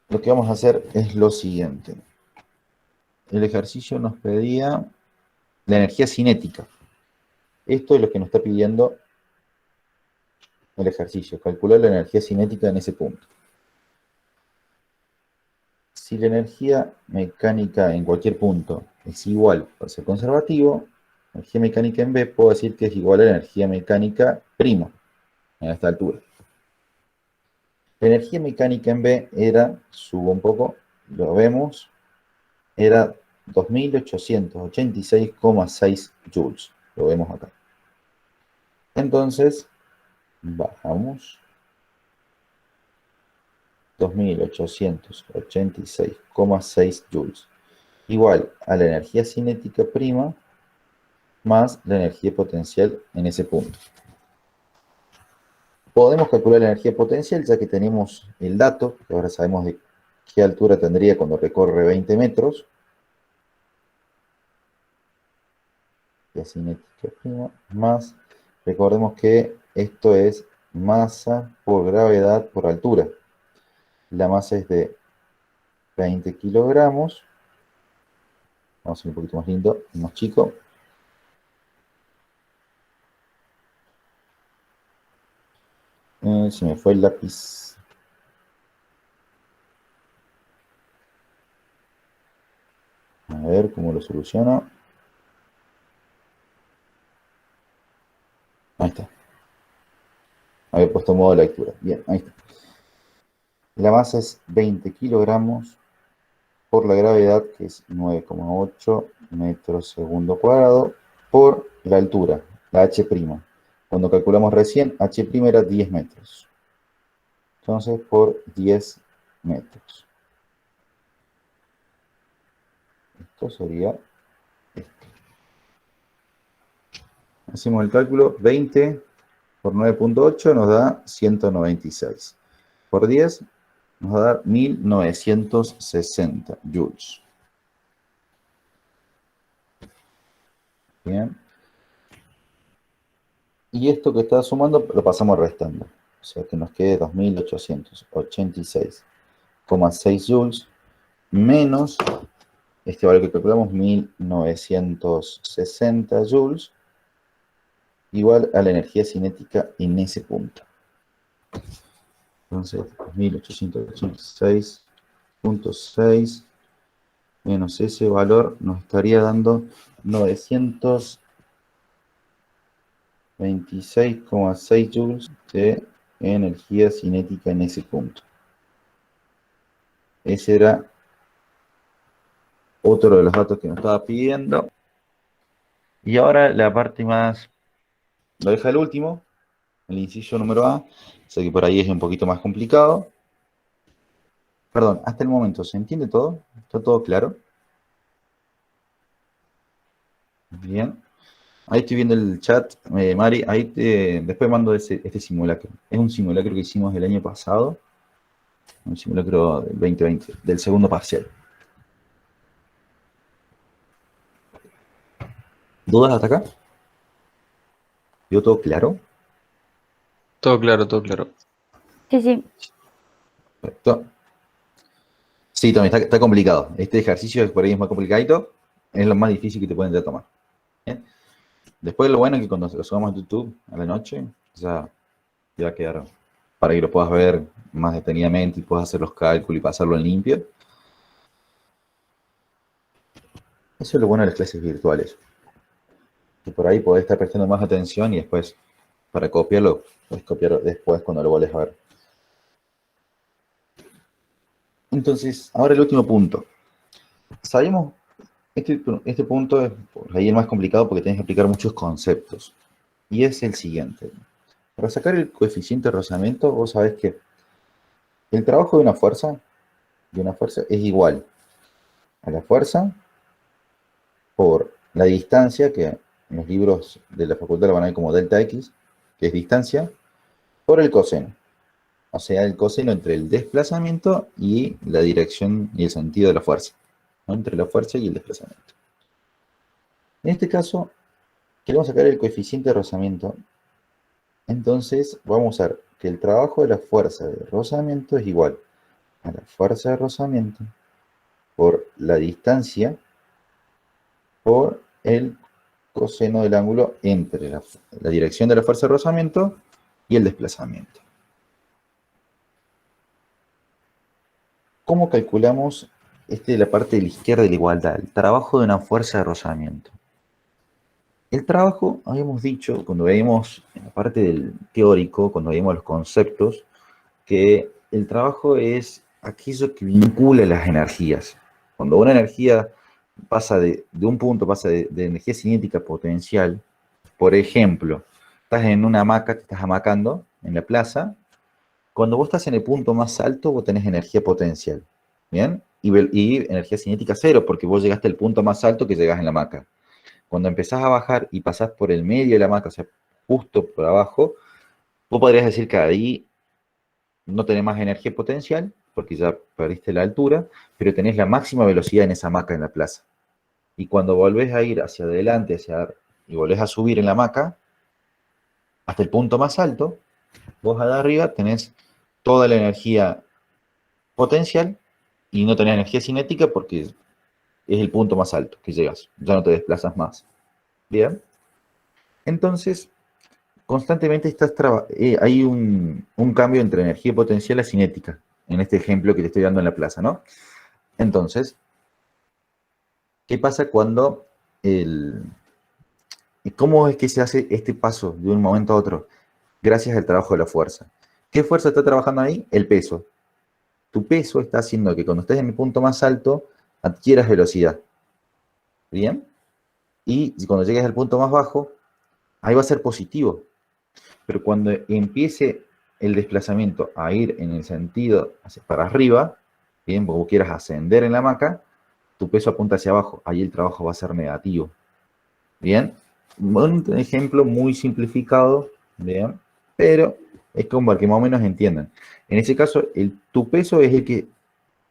lo que vamos a hacer es lo siguiente. El ejercicio nos pedía la energía cinética. Esto es lo que nos está pidiendo el ejercicio, calcular la energía cinética en ese punto. Si la energía mecánica en cualquier punto es igual, para ser conservativo, la energía mecánica en B puedo decir que es igual a la energía mecánica prima, a esta altura. La energía mecánica en B era, subo un poco, lo vemos, era 2886,6 joules. Lo vemos acá. Entonces, bajamos 2886,6 joules. Igual a la energía cinética prima más la energía potencial en ese punto. Podemos calcular la energía potencial ya que tenemos el dato, que ahora sabemos de qué altura tendría cuando recorre 20 metros. La cinética prima más, recordemos que esto es masa por gravedad por altura. La masa es de 20 kilogramos. Vamos a hacer un poquito más lindo, más chico. Se me fue el lápiz. A ver cómo lo soluciono. Ahí está. Había puesto modo de lectura. Bien, ahí está. La masa es 20 kilogramos por la gravedad, que es 9,8 metros segundo cuadrado, por la altura, la h'. Cuando calculamos recién, h' era 10 metros. Entonces, por 10 metros. Esto sería esto. Hacemos el cálculo, 20 por 9,8 nos da 196. Por 10 nos va a dar 1960 joules. Bien. Y esto que está sumando lo pasamos restando. O sea que nos quede 2886,6 joules menos este valor que calculamos, 1960 joules, igual a la energía cinética en ese punto. Entonces, 1886,6 menos ese valor nos estaría dando 926,6 joules de energía cinética en ese punto. Ese era otro de los datos que nos estaba pidiendo. Y ahora la parte más, lo deja el último, el inciso número A. Sé que por ahí es un poquito más complicado. Perdón, hasta el momento, ¿se entiende todo? ¿Está todo claro? Bien. Ahí estoy viendo el chat, Mari, ahí después mando este simulacro. Es un simulacro que hicimos el año pasado, un simulacro del 2020, del segundo parcial. ¿Dudas hasta acá? ¿Vio todo claro? Todo claro, todo claro. Sí, sí. Perfecto. Sí, también está complicado. Este ejercicio por ahí es más complicadito. Es lo más difícil que te pueden tomar. ¿Bien? Después lo bueno es que cuando lo subamos a YouTube a la noche, ya va a quedar para que lo puedas ver más detenidamente y puedas hacer los cálculos y pasarlo en limpio. Eso es lo bueno de las clases virtuales. Que por ahí podés estar prestando más atención y después, para copiarlo, puedes copiarlo después cuando lo vuelves a ver. Entonces, ahora el último punto. Sabemos, este punto es por ahí el más complicado porque tienes que aplicar muchos conceptos. Y es el siguiente. Para sacar el coeficiente de rozamiento, vos sabés que el trabajo de una fuerza es igual a la fuerza por la distancia, que en los libros de la facultad lo van a ver como delta X, que es distancia, por el coseno. O sea, el coseno entre el desplazamiento y la dirección y el sentido de la fuerza, ¿no? Entre la fuerza y el desplazamiento. En este caso, queremos sacar el coeficiente de rozamiento. Entonces, vamos a usar que el trabajo de la fuerza de rozamiento es igual a la fuerza de rozamiento por la distancia por el coseno del ángulo entre la dirección de la fuerza de rozamiento y el desplazamiento. ¿Cómo calculamos la parte de la izquierda de la igualdad? El trabajo de una fuerza de rozamiento. El trabajo, habíamos dicho, cuando veíamos en la parte del teórico, cuando veíamos los conceptos, que el trabajo es aquello que vincula las energías. Cuando una energía pasa de un punto, pasa de energía cinética a potencial, por ejemplo, estás en una hamaca, te estás hamacando en la plaza, cuando vos estás en el punto más alto, vos tenés energía potencial, ¿bien? Y energía cinética cero, porque vos llegaste al punto más alto que llegás en la hamaca. Cuando empezás a bajar y pasás por el medio de la hamaca, o sea, justo por abajo, vos podrías decir que ahí no tenés más energía potencial, porque ya perdiste la altura, pero tenés la máxima velocidad en esa hamaca en la plaza. Y cuando volvés a ir hacia adelante, y volvés a subir en la hamaca, hasta el punto más alto, vos allá arriba tenés toda la energía potencial y no tenés energía cinética porque es el punto más alto que llegas, ya no te desplazas más. ¿Bien? Entonces, constantemente hay un cambio entre energía potencial y cinética, en este ejemplo que te estoy dando en la plaza, ¿no? Entonces, ¿qué pasa cuando cómo es que se hace este paso de un momento a otro? Gracias al trabajo de la fuerza. ¿Qué fuerza está trabajando ahí? El peso. Tu peso está haciendo que cuando estés en el punto más alto, adquieras velocidad. ¿Bien? Y cuando llegues al punto más bajo, ahí va a ser positivo. Pero cuando empiece el desplazamiento a ir en el sentido para arriba, bien, porque vos quieras ascender en la hamaca, tu peso apunta hacia abajo, ahí el trabajo va a ser negativo. Bien, un ejemplo muy simplificado, bien, pero es como para que más o menos entiendan. En ese caso, tu peso es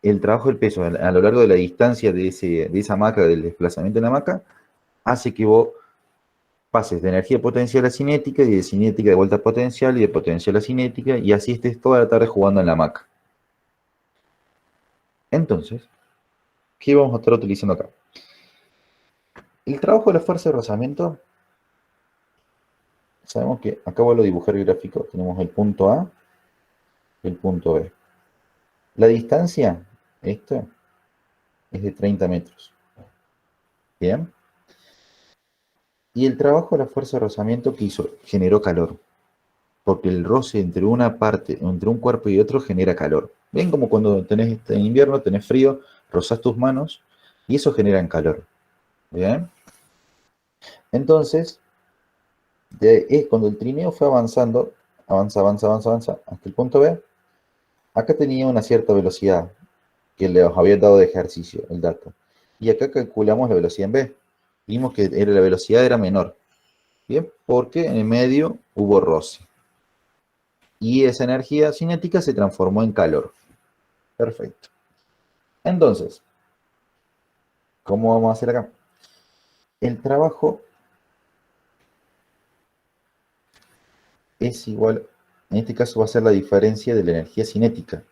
el trabajo del peso a lo largo de la distancia de esa hamaca, del desplazamiento en la hamaca, hace que vos pases de energía potencial a cinética y de cinética de vuelta a potencial y de potencial a cinética y así estés toda la tarde jugando en la hamaca. Entonces, ¿qué vamos a estar utilizando acá? El trabajo de la fuerza de rozamiento, sabemos que acá vuelvo a dibujar el gráfico, tenemos el punto A y el punto B. La distancia, esta, es de 30 metros. Bien. Y el trabajo de la fuerza de rozamiento que hizo, generó calor. Porque el roce entre una parte, entre un cuerpo y otro genera calor. Ven como cuando tenés en invierno, tenés frío, rozás tus manos y eso genera calor. Bien. Entonces, cuando el trineo fue avanzando, avanza, hasta el punto B, acá tenía una cierta velocidad que les había dado de ejercicio, el dato. Y acá calculamos la velocidad en B. Vimos que la velocidad era menor. Bien, porque en el medio hubo roce. Y esa energía cinética se transformó en calor. Perfecto. Entonces, ¿cómo vamos a hacer acá? El trabajo es igual, en este caso va a ser la diferencia de la energía cinética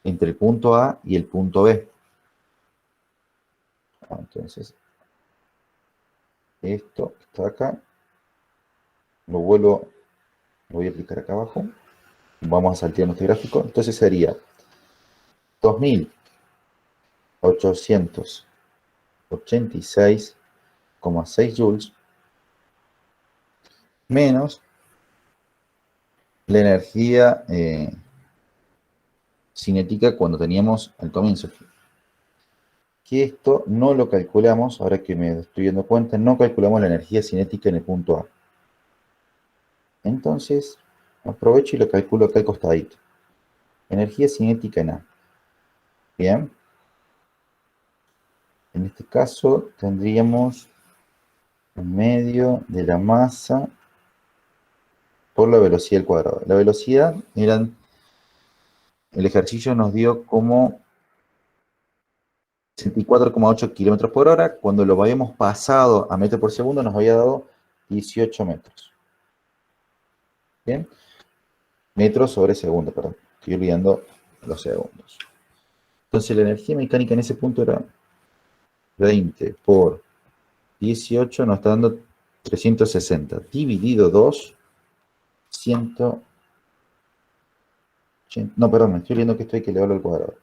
entre el punto A y el punto B. Entonces, esto que está acá, lo voy a aplicar acá abajo. Vamos a saltear este gráfico. Entonces sería 2886,6 joules menos la energía cinética cuando teníamos al comienzo. Que esto no lo calculamos, ahora que me estoy dando cuenta, no calculamos la energía cinética en el punto A. Entonces, aprovecho y lo calculo acá al costadito. Energía cinética en A. Bien. En este caso tendríamos un medio de la masa por la velocidad al cuadrado. La velocidad eran el ejercicio nos dio como 64,8 kilómetros por hora. Cuando lo habíamos pasado a metro por segundo, nos había dado 18 metros. ¿Bien? Metros sobre segundo, perdón. Estoy olvidando los segundos. Entonces la energía mecánica en ese punto era 20 por 18, nos está dando 360. Dividido 2, 180. No, perdón, me estoy viendo que esto hay que elevarlo al cuadrado.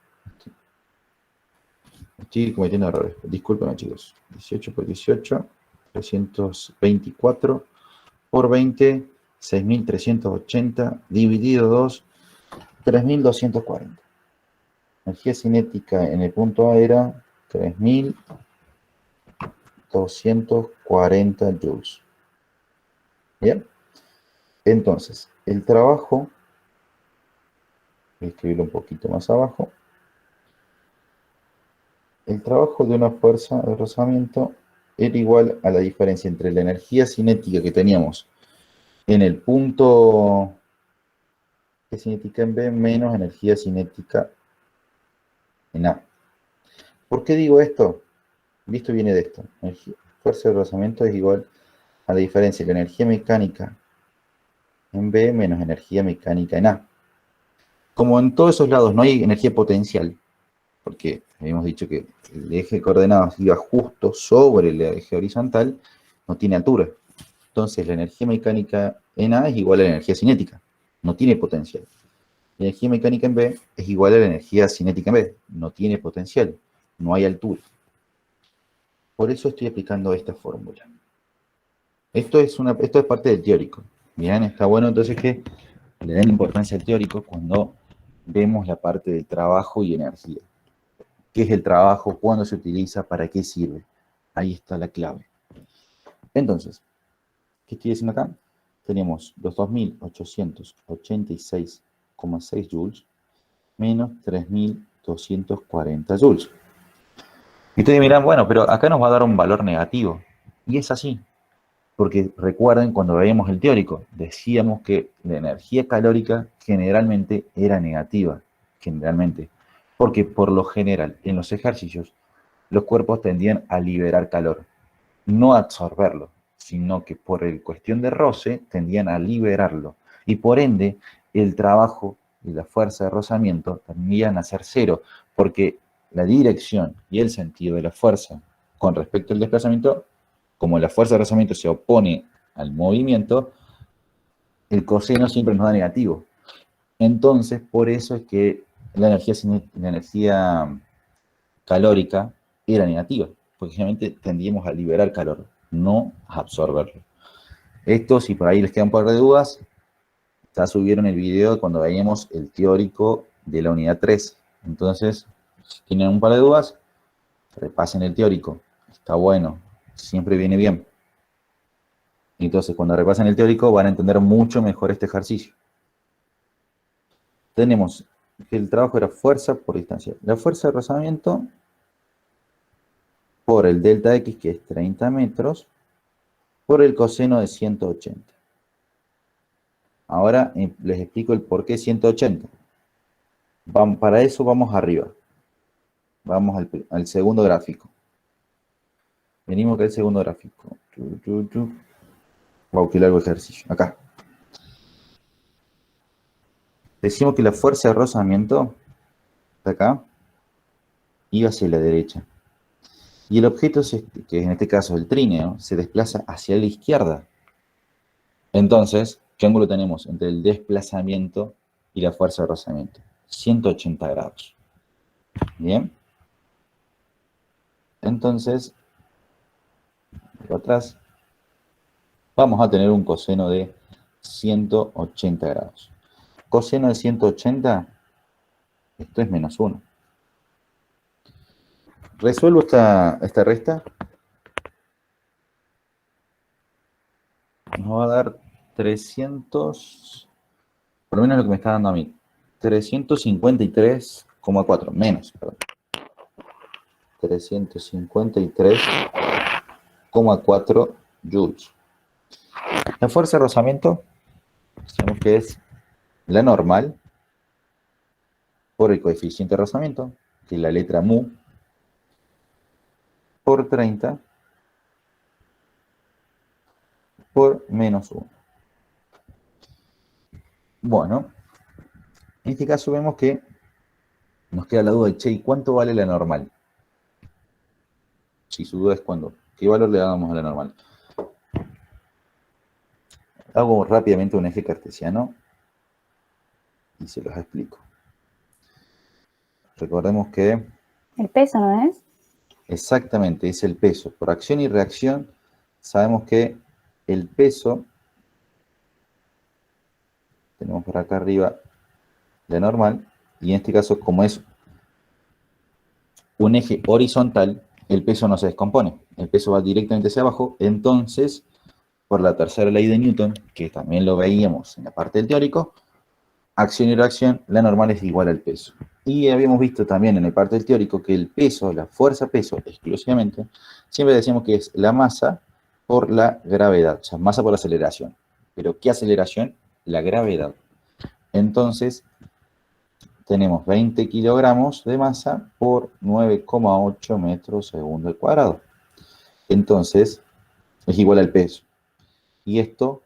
Estoy cometiendo errores. Discúlpenme, chicos. 18 por 18, 324 por 20, 6.380, dividido 2, 3.240. Energía cinética en el punto A era 3.240 joules. ¿Bien? Entonces, el trabajo, voy a escribirlo un poquito más abajo. El trabajo de una fuerza de rozamiento era igual a la diferencia entre la energía cinética que teníamos en el punto cinética en B menos energía cinética en A. ¿Por qué digo esto? Esto viene de esto. Fuerza de rozamiento es igual a la diferencia de la energía mecánica en B menos energía mecánica en A. Como en todos esos lados no hay energía potencial, porque habíamos dicho que el eje de coordenadas iba justo sobre el eje horizontal, no tiene altura. Entonces la energía mecánica en A es igual a la energía cinética, no tiene potencial. La energía mecánica en B es igual a la energía cinética en B, no tiene potencial, no hay altura. Por eso estoy aplicando esta fórmula. Esto es parte del teórico. Bien, está bueno entonces que le den importancia al teórico cuando vemos la parte del trabajo y energía. ¿Qué es el trabajo? ¿Cuándo se utiliza? ¿Para qué sirve? Ahí está la clave. Entonces, ¿qué estoy diciendo acá? Tenemos los 2.886,6 joules menos 3.240 joules. Y ustedes dirán, bueno, pero acá nos va a dar un valor negativo. Y es así. Porque recuerden, cuando veíamos el teórico, decíamos que la energía calórica generalmente era negativa. Generalmente. Porque por lo general, en los ejercicios, los cuerpos tendían a liberar calor. No a absorberlo, sino que por el cuestión de roce tendían a liberarlo. Y por ende, el trabajo y la fuerza de rozamiento tendían a ser cero, porque la dirección y el sentido de la fuerza con respecto al desplazamiento, como la fuerza de rozamiento se opone al movimiento, el coseno siempre nos da negativo. Entonces, por eso es que la energía calórica era negativa, porque generalmente tendíamos a liberar calor, no a absorberlo. Esto, si por ahí les queda un par de dudas, ya subieron el video cuando veíamos el teórico de la unidad 3. Entonces, si tienen un par de dudas, repasen el teórico. Está bueno, siempre viene bien. Entonces, cuando repasen el teórico, van a entender mucho mejor este ejercicio. Tenemos que el trabajo era fuerza por distancia. La fuerza de rozamiento por el delta X, que es 30 metros, por el coseno de 180. Ahora les explico el por qué 180. Para eso vamos arriba. Vamos al segundo gráfico. Venimos acá al segundo gráfico. Wow, qué largo ejercicio. Acá. Decimos que la fuerza de rozamiento, de acá, iba hacia la derecha. Y el objeto, que en este caso el trineo, se desplaza hacia la izquierda. Entonces, ¿qué ángulo tenemos entre el desplazamiento y la fuerza de rozamiento? 180 grados. Bien. Entonces, por atrás, vamos a tener un coseno de 180 grados. Coseno de 180, esto es menos 1. Resuelvo esta resta. Nos va a dar 300, por lo menos lo que me está dando a mí, 353,4, menos, perdón. 353,4 joules. La fuerza de rozamiento, sabemos que es la normal por el coeficiente de rozamiento, que es la letra mu, por 30 por menos 1. Bueno, en este caso vemos que nos queda la duda de, che, ¿y cuánto vale la normal? Si su duda es cuándo, ¿qué valor le damos a la normal? Hago rápidamente un eje cartesiano y se los explico. Recordemos que El peso, ¿no es? exactamente es el peso. Por acción y reacción sabemos que el peso, tenemos por acá arriba la normal, y en este caso como es un eje horizontal, el peso no se descompone, el peso va directamente hacia abajo. Entonces, por la tercera ley de Newton, que también lo veíamos en la parte del teórico, acción y reacción, la normal es igual al peso. Y habíamos visto también en la parte del teórico que el peso, la fuerza peso exclusivamente, siempre decíamos que es la masa por la gravedad, o sea, masa por aceleración. ¿Pero qué aceleración? La gravedad. Entonces, tenemos 20 kilogramos de masa por 9,8 metros segundo al cuadrado. Entonces, es igual al peso. Y esto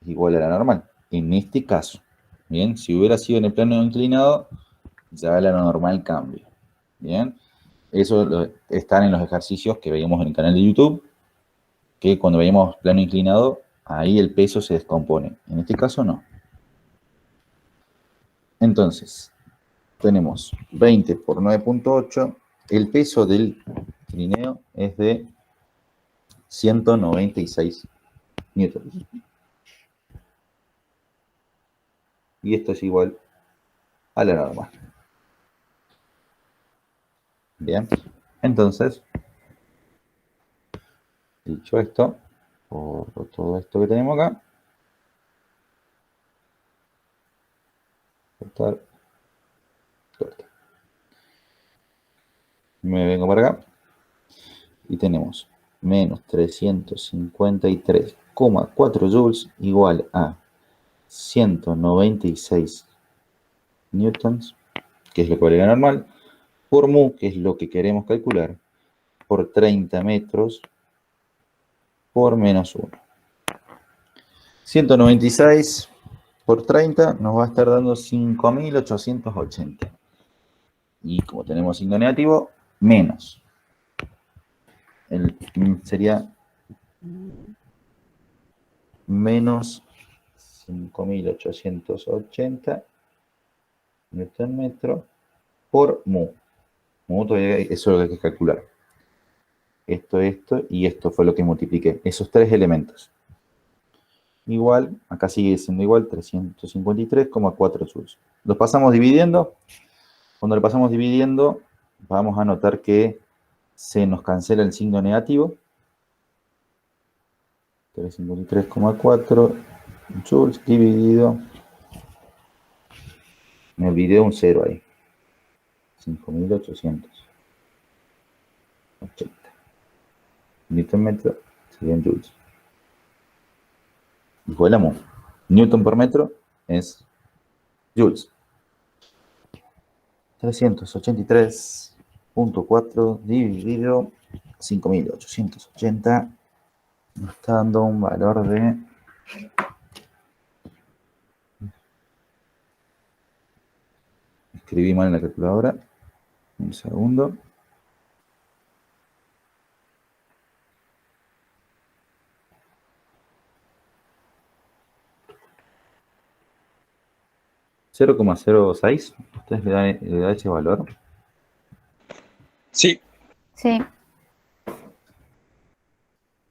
es igual a la normal. En este caso, bien, si hubiera sido en el plano inclinado, ya la normal cambia. Bien, eso están en los ejercicios que veíamos en el canal de YouTube, que cuando veíamos plano inclinado, ahí el peso se descompone. En este caso no. Entonces, tenemos 20 por 9,8. El peso del trineo es de 196 newtons. Y esto es igual a la normal. Bien, entonces, dicho esto, por todo esto que tenemos acá, cortar, cortar. Me vengo para acá y tenemos menos 353,4 joules igual a 196 newtons, que es lo que vale la normal, por mu, que es lo que queremos calcular, por 30 metros por menos 1. 196 por 30 nos va a estar dando 5.880. Y como tenemos signo negativo, menos. Sería menos 5.880 newton metro por mu. Mu todavía eso es lo que hay que calcular. Esto y esto fue lo que multipliqué. Esos tres elementos. Igual, acá sigue siendo igual, 353,4 joules. Los pasamos dividiendo. Cuando lo pasamos dividiendo, vamos a notar que se nos cancela el signo negativo. 353,4 joules dividido. Me olvidé un 0 ahí. 5.880. Newton metro serían joules. Igual a mu. Newton por metro es joules. 383,4 dividido 5.880 nos está dando un valor de escribí mal en la calculadora, un segundo. ¿0,06? ¿Ustedes le dan ese valor? Sí, Sí.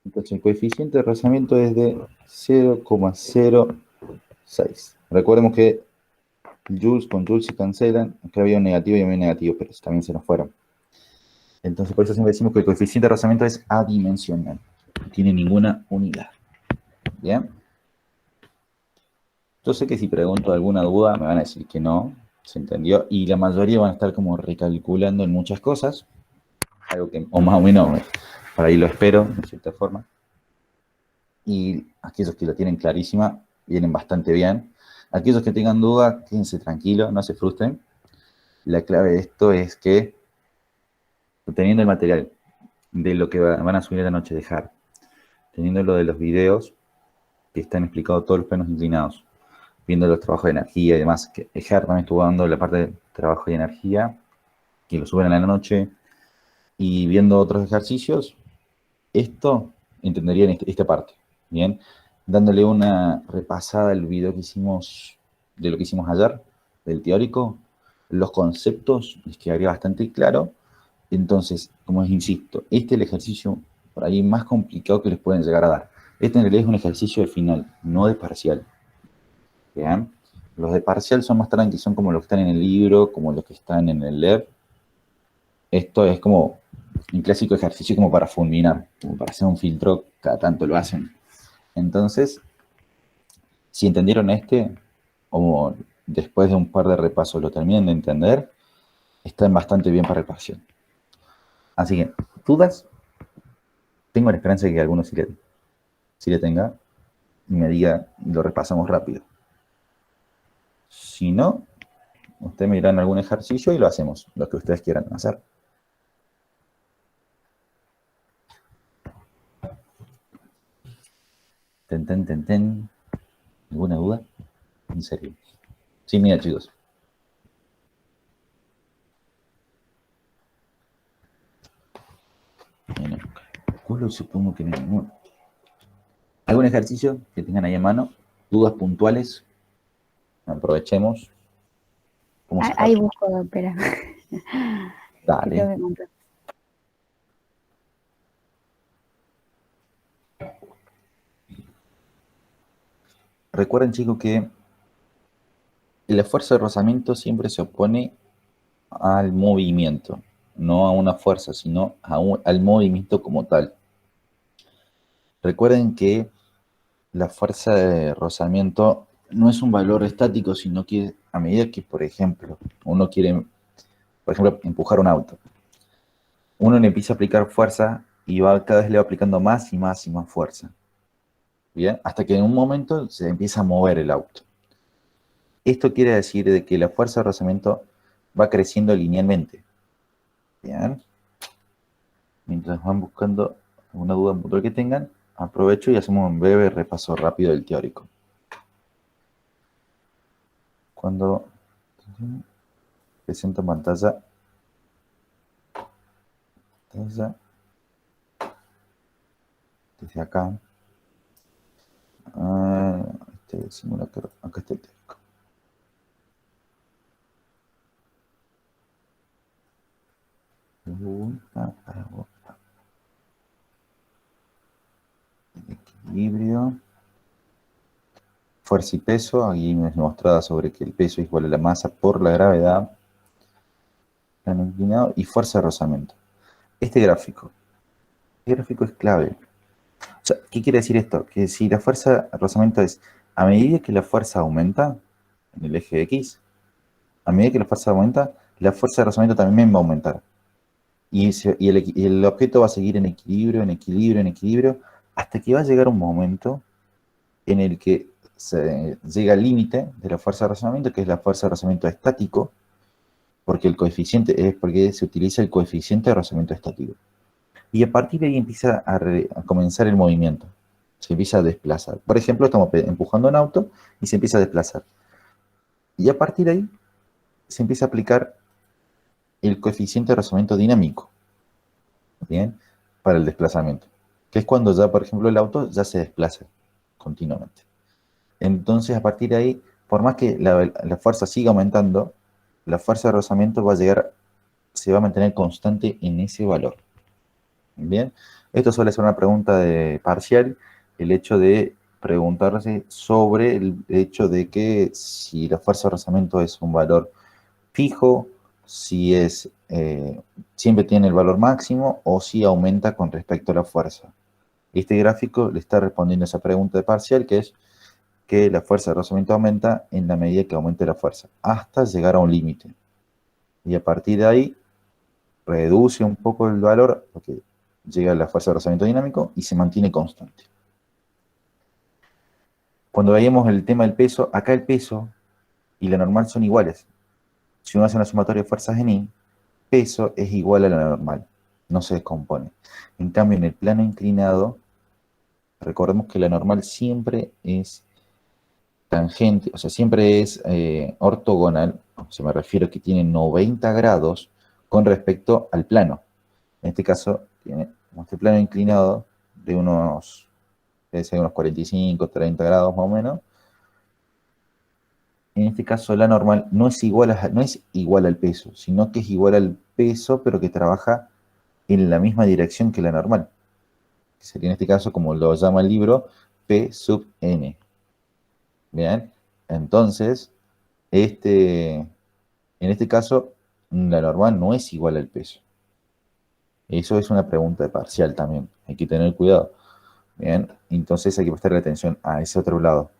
Entonces el coeficiente de rozamiento es de 0,06. Recordemos que joules con joules se cancelan. Acá había un negativo y un negativo, pero también se nos fueron. Entonces por eso siempre decimos que el coeficiente de rozamiento es adimensional. No tiene ninguna unidad. ¿Bien? Yo sé que si pregunto alguna duda me van a decir que no, se entendió. Y la mayoría van a estar como recalculando en muchas cosas. Algo que, o más o menos, por ahí lo espero, de cierta forma. Y aquellos que lo tienen clarísima, vienen bastante bien. Aquellos que tengan dudas, quédense tranquilos, no se frustren. La clave de esto es que, teniendo el material de lo que van a subir a la noche, dejar, teniendo lo de los videos que están explicados todos los planos inclinados, viendo los trabajos de energía y demás, que Ejar también estuvo dando la parte de trabajo de energía, que lo suben a la noche, y viendo otros ejercicios, esto entenderían esta parte, ¿bien? Dándole una repasada al video que hicimos, de lo que hicimos ayer, del teórico, los conceptos les quedaría bastante claro. Entonces, como les insisto, este es el ejercicio por ahí más complicado que les pueden llegar a dar. Este en realidad es un ejercicio de final, no de parcial. ¿Bien? Los de parcial son más tranqui, son como los que están en el libro, como los que están en el LEP. Esto es como un clásico ejercicio como para fulminar, como para hacer un filtro, cada tanto lo hacen. Entonces, si entendieron este, o después de un par de repasos lo terminan de entender, están bastante bien para el parcial. Así que, ¿dudas? Tengo la esperanza de que alguno sí le tenga y me diga y lo repasamos rápido. Si no, ustedes me dirán algún ejercicio y lo hacemos, lo que ustedes quieran hacer. Ten. ¿Alguna duda? En serio. Sí, mira, chicos. Bueno, culo supongo que no hay ninguno. ¿Algún ejercicio que tengan ahí en mano? ¿Dudas puntuales? Aprovechemos. ¿Cómo se Ahí busco, espera. Que Dale. tengo que encontrar. Recuerden, chicos, que el esfuerzo de rozamiento siempre se opone al movimiento, no a una fuerza, sino al movimiento como tal. Recuerden que la fuerza de rozamiento no es un valor estático, sino que a medida que, por ejemplo, uno quiere, por ejemplo, empujar un auto, uno le empieza a aplicar fuerza y cada vez le va aplicando más y más y más fuerza. ¿Bien? Hasta que en un momento se empieza a mover el auto. Esto quiere decir de que la fuerza de rozamiento va creciendo linealmente. ¿Bien? Mientras van buscando alguna duda puntual que tengan, aprovecho y hacemos un breve repaso rápido del teórico. Cuando presento pantalla, desde acá, este simulador, acá está el teórico. Equilibrio. Fuerza y peso, aquí me es mostrada sobre que el peso es igual a la masa por la gravedad, plano inclinado, y fuerza de rozamiento. Este gráfico es clave. O sea, ¿qué quiere decir esto? Que si la fuerza de rozamiento es, a medida que la fuerza aumenta en el eje X, a medida que la fuerza aumenta, la fuerza de rozamiento también va a aumentar. Y el objeto va a seguir en equilibrio, hasta que va a llegar un momento en el que se llega al límite de la fuerza de rozamiento, que es la fuerza de rozamiento estático, porque el coeficiente es porque se utiliza el coeficiente de rozamiento estático. Y a partir de ahí empieza a comenzar el movimiento. Se empieza a desplazar. Por ejemplo, estamos empujando un auto y se empieza a desplazar. Y a partir de ahí se empieza a aplicar el coeficiente de rozamiento dinámico, ¿bien? Para el desplazamiento. Que es cuando ya, por ejemplo, el auto ya se desplaza continuamente. Entonces, a partir de ahí, por más que la fuerza siga aumentando, la fuerza de rozamiento va a llegar, se va a mantener constante en ese valor. Bien, esto suele ser una pregunta de parcial, el hecho de preguntarse sobre el hecho de que si la fuerza de rozamiento es un valor fijo, si es siempre tiene el valor máximo o si aumenta con respecto a la fuerza. Este gráfico le está respondiendo a esa pregunta de parcial, que es que la fuerza de rozamiento aumenta en la medida que aumente la fuerza, hasta llegar a un límite. Y a partir de ahí, reduce un poco el valor, porque llega a la fuerza de rozamiento dinámico y se mantiene constante. Cuando veíamos el tema del peso, acá el peso y la normal son iguales. Si uno hace una sumatoria de fuerzas en I, peso es igual a la normal, no se descompone. En cambio, en el plano inclinado, recordemos que la normal siempre es tangente, o sea, siempre es ortogonal, o sea, me refiero a que tiene 90 grados con respecto al plano. En este caso, tiene este plano inclinado de unos, debe ser unos 45, 30 grados más o menos. En este caso, la normal no es no es igual al peso, sino que es igual al peso, pero que trabaja en la misma dirección que la normal. Que sería en este caso, como lo llama el libro, P sub n. Bien, entonces, en este caso, la normal no es igual al peso. Eso es una pregunta de parcial también, hay que tener cuidado. Bien, entonces hay que prestarle atención a ese otro lado.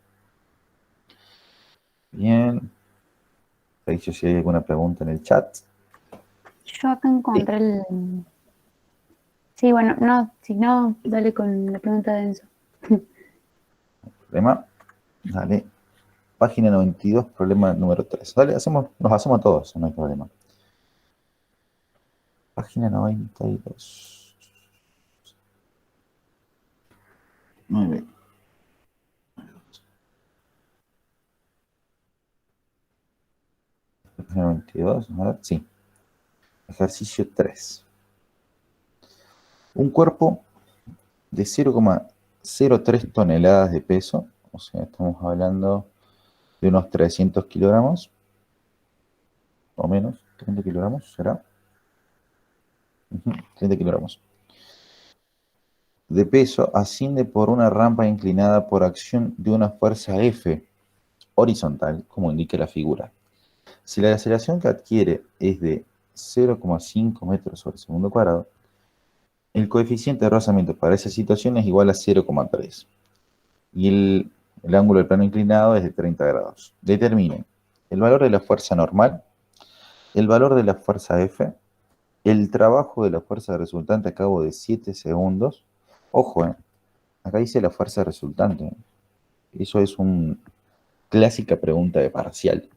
Bien, Patricio, si hay alguna pregunta en el chat. Yo acá Sí. encontré el... Sí, bueno, no, si no, dale con la pregunta de Enzo. Problema, dale. Página 92, problema número 3. Dale, nos hacemos todos, no hay problema. Página 92. Muy bien. Página 92, a ver, sí. Ejercicio 3. Un cuerpo de 0,03 toneladas de peso, o sea, estamos hablando de unos 300 kilogramos, o menos, 30 kilogramos, ¿será? 30 kilogramos. De peso asciende por una rampa inclinada por acción de una fuerza F horizontal, como indica la figura. Si la aceleración que adquiere es de 0,5 metros sobre segundo cuadrado, el coeficiente de rozamiento para esa situación es igual a 0,3. Y el ángulo del plano inclinado es de 30 grados. Determinen el valor de la fuerza normal, el valor de la fuerza F, el trabajo de la fuerza resultante a cabo de 7 segundos. Ojo, acá dice la fuerza resultante. Eso es una clásica pregunta de parcial.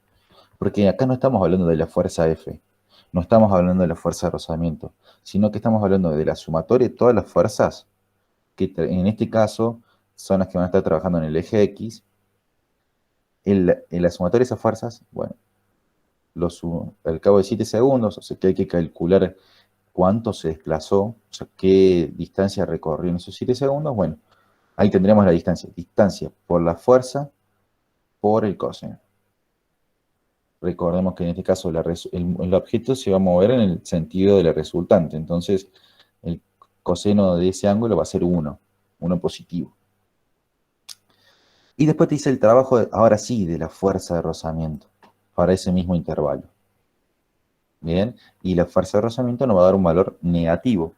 Porque acá no estamos hablando de la fuerza F, no estamos hablando de la fuerza de rozamiento, sino que estamos hablando de la sumatoria de todas las fuerzas, que en este caso son las que van a estar trabajando en el eje X. En la sumatoria de esas fuerzas, bueno, al cabo de 7 segundos, o sea que hay que calcular cuánto se desplazó, o sea, qué distancia recorrió en esos 7 segundos, bueno, ahí tendremos la distancia. Distancia por la fuerza por el coseno. Recordemos que en este caso el objeto se va a mover en el sentido de la resultante. Entonces, el coseno de ese ángulo va a ser 1 positivo. Y después te dice el trabajo, ahora sí, de la fuerza de rozamiento para ese mismo intervalo. Bien, y la fuerza de rozamiento nos va a dar un valor negativo,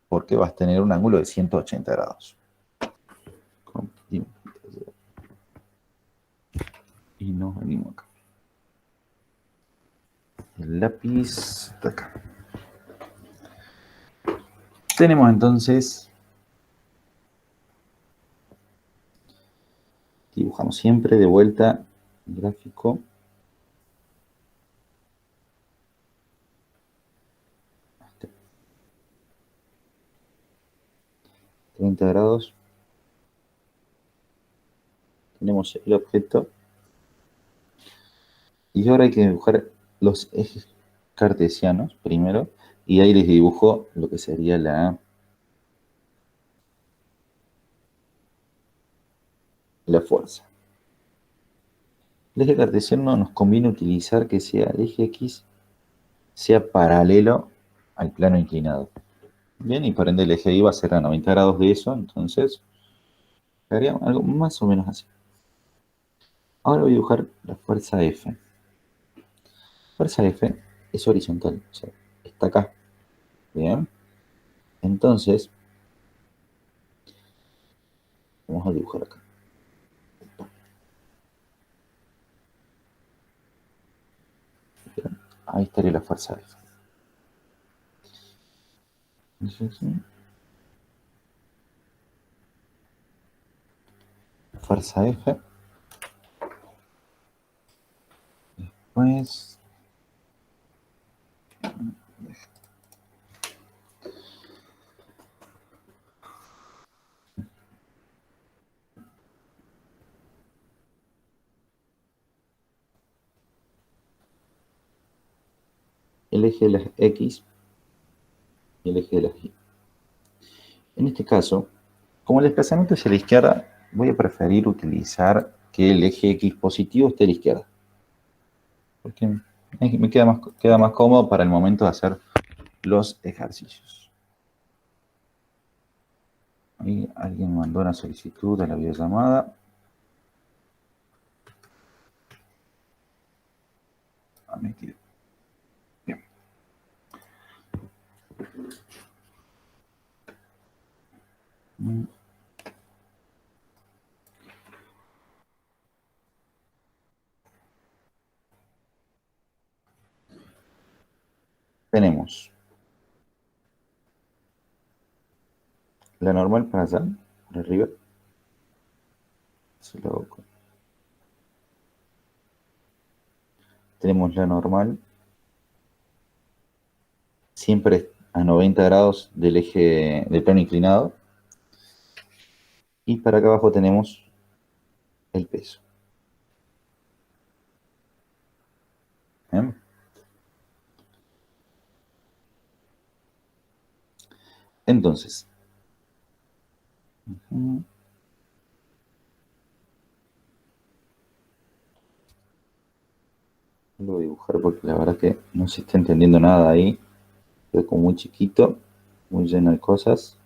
porque vas a tener un ángulo de 180 grados. Y nos venimos acá. El lápiz está acá. Tenemos entonces, dibujamos siempre de vuelta el gráfico. 30 grados. Tenemos el objeto. Y ahora hay que dibujar los ejes cartesianos primero. Y ahí les dibujo lo que sería la fuerza. El eje cartesiano nos conviene utilizar que sea el eje X sea paralelo al plano inclinado. Bien, y por ende el eje Y va a ser a 90 grados de eso, entonces haría algo más o menos así. Ahora voy a dibujar la fuerza F. Fuerza F es horizontal, o sea, está acá. Bien, entonces vamos a dibujar acá. Bien, ahí estaría la fuerza F. Fuerza F. Después el eje de las X y el eje de las Y. En este caso, como el desplazamiento es a la izquierda, voy a preferir utilizar que el eje X positivo esté a la izquierda. Porque me queda más cómodo para el momento de hacer los ejercicios. Ahí alguien mandó una solicitud a la videollamada. Admitido. Bien. Tenemos la normal para allá, para arriba. Tenemos la normal siempre a 90 grados del eje del plano inclinado. Y para acá abajo tenemos el peso. ¿Bien? Entonces, lo voy a dibujar porque la verdad que no se está entendiendo nada ahí. Es como muy chiquito, muy lleno de cosas.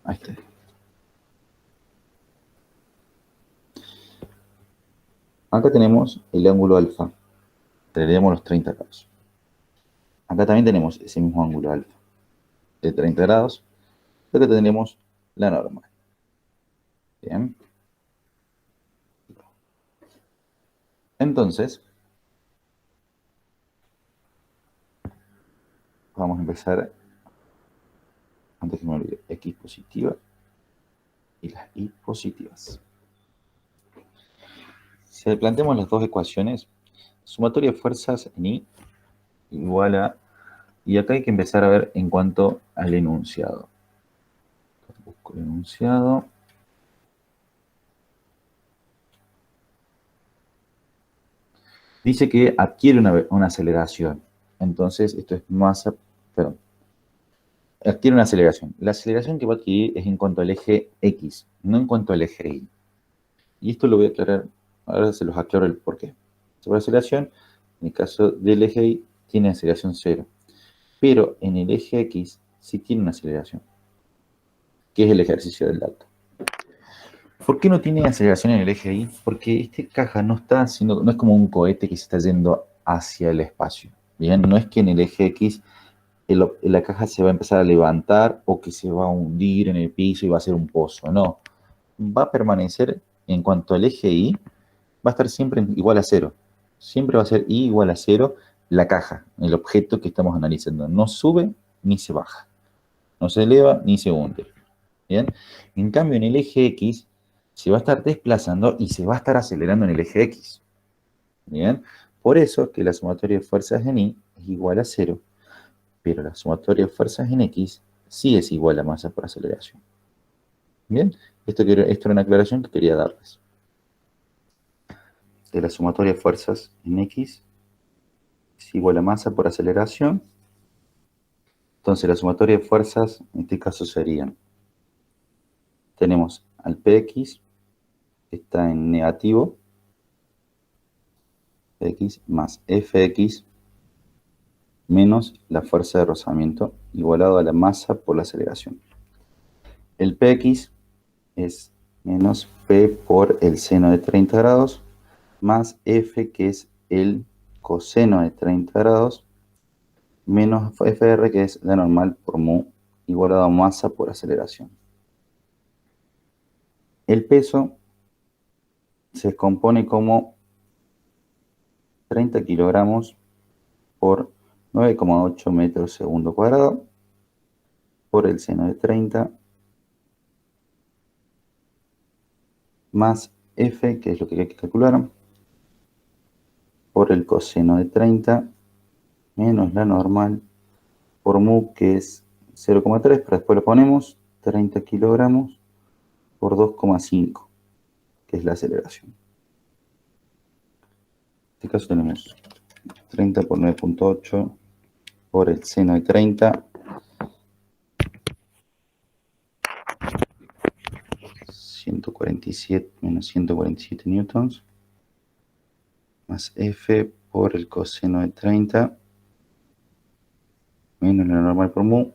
Ahí está. Acá tenemos el ángulo alfa. Tenemos los 30 grados. Acá también tenemos ese mismo ángulo alfa de 30 grados. Acá tenemos la normal. Bien. Entonces, vamos a empezar, antes que me olvide, X positiva y las Y positivas. Si planteamos las dos ecuaciones, sumatoria de fuerzas en I igual a... Y acá hay que empezar a ver en cuanto al enunciado. Busco el enunciado. Dice que adquiere una aceleración. Entonces, esto es masa... Perdón. Adquiere una aceleración. La aceleración que va a adquirir es en cuanto al eje X, no en cuanto al eje Y. Y esto lo voy a aclarar. Ahora se los aclaro el porqué. Sobre aceleración, en el caso del eje Y, tiene aceleración cero. Pero en el eje X sí tiene una aceleración, que es el ejercicio del dato. ¿Por qué no tiene aceleración en el eje Y? Porque esta caja no es como un cohete que se está yendo hacia el espacio. Bien, no es que en el eje X la caja se va a empezar a levantar o que se va a hundir en el piso y va a ser un pozo. No, va a permanecer en cuanto al eje Y, va a estar siempre igual a cero. Siempre va a ser Y igual a cero la caja, el objeto que estamos analizando. No sube ni se baja. No se eleva ni se hunde. ¿Bien? En cambio, en el eje X se va a estar desplazando y se va a estar acelerando en el eje X. ¿Bien? Por eso es que la sumatoria de fuerzas en Y es igual a cero, pero la sumatoria de fuerzas en X sí es igual a masa por aceleración. ¿Bien? Esto era una aclaración que quería darles. De la sumatoria de fuerzas en X es igual a masa por aceleración. Entonces, la sumatoria de fuerzas, en este caso serían, tenemos al Px, que está en negativo, X más Fx menos la fuerza de rozamiento igualado a la masa por la aceleración. El Px es menos P por el seno de 30 grados más F, que es el coseno de 30 grados, menos FR, que es la normal por mu, igualado a masa por aceleración. El peso se compone como 30 kilogramos por 9,8 metros segundo cuadrado por el seno de 30 más F, que es lo que hay que calcular, por el coseno de 30 menos la normal por mu, que es 0,3, pero después lo ponemos 30 kilogramos por 2,5, que es la aceleración. En este caso tenemos 30 por 9,8 por el seno de 30. 147 menos 147 newtons, más F por el coseno de 30, menos la normal por mu.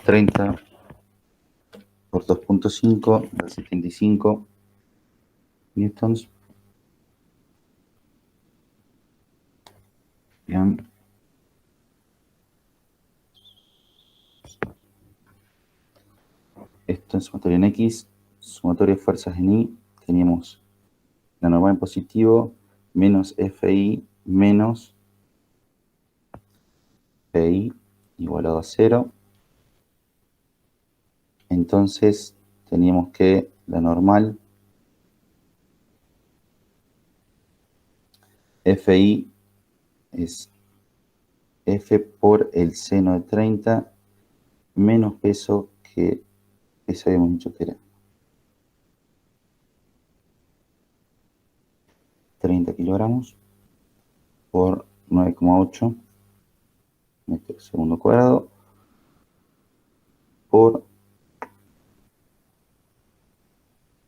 30 por 2,5 da 75 newtons. Bien. Esto es sumatoria en X, sumatoria de fuerzas en Y. Teníamos la normal en positivo, menos FI, menos PI, igualado a 0. Entonces, teníamos que la normal FI es F por el seno de 30 menos peso que ese habíamos dicho que era 30 kilogramos por 9,8 metros segundo cuadrado por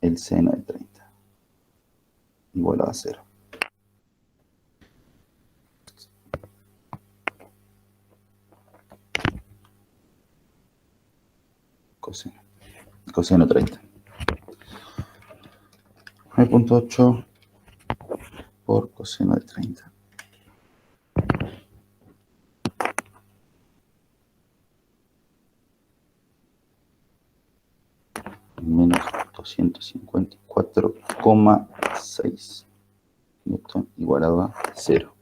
el seno de 30 igual a 0. Coseno 30. 9,8 por coseno de 30. Menos 254,6 newton igualado a 0.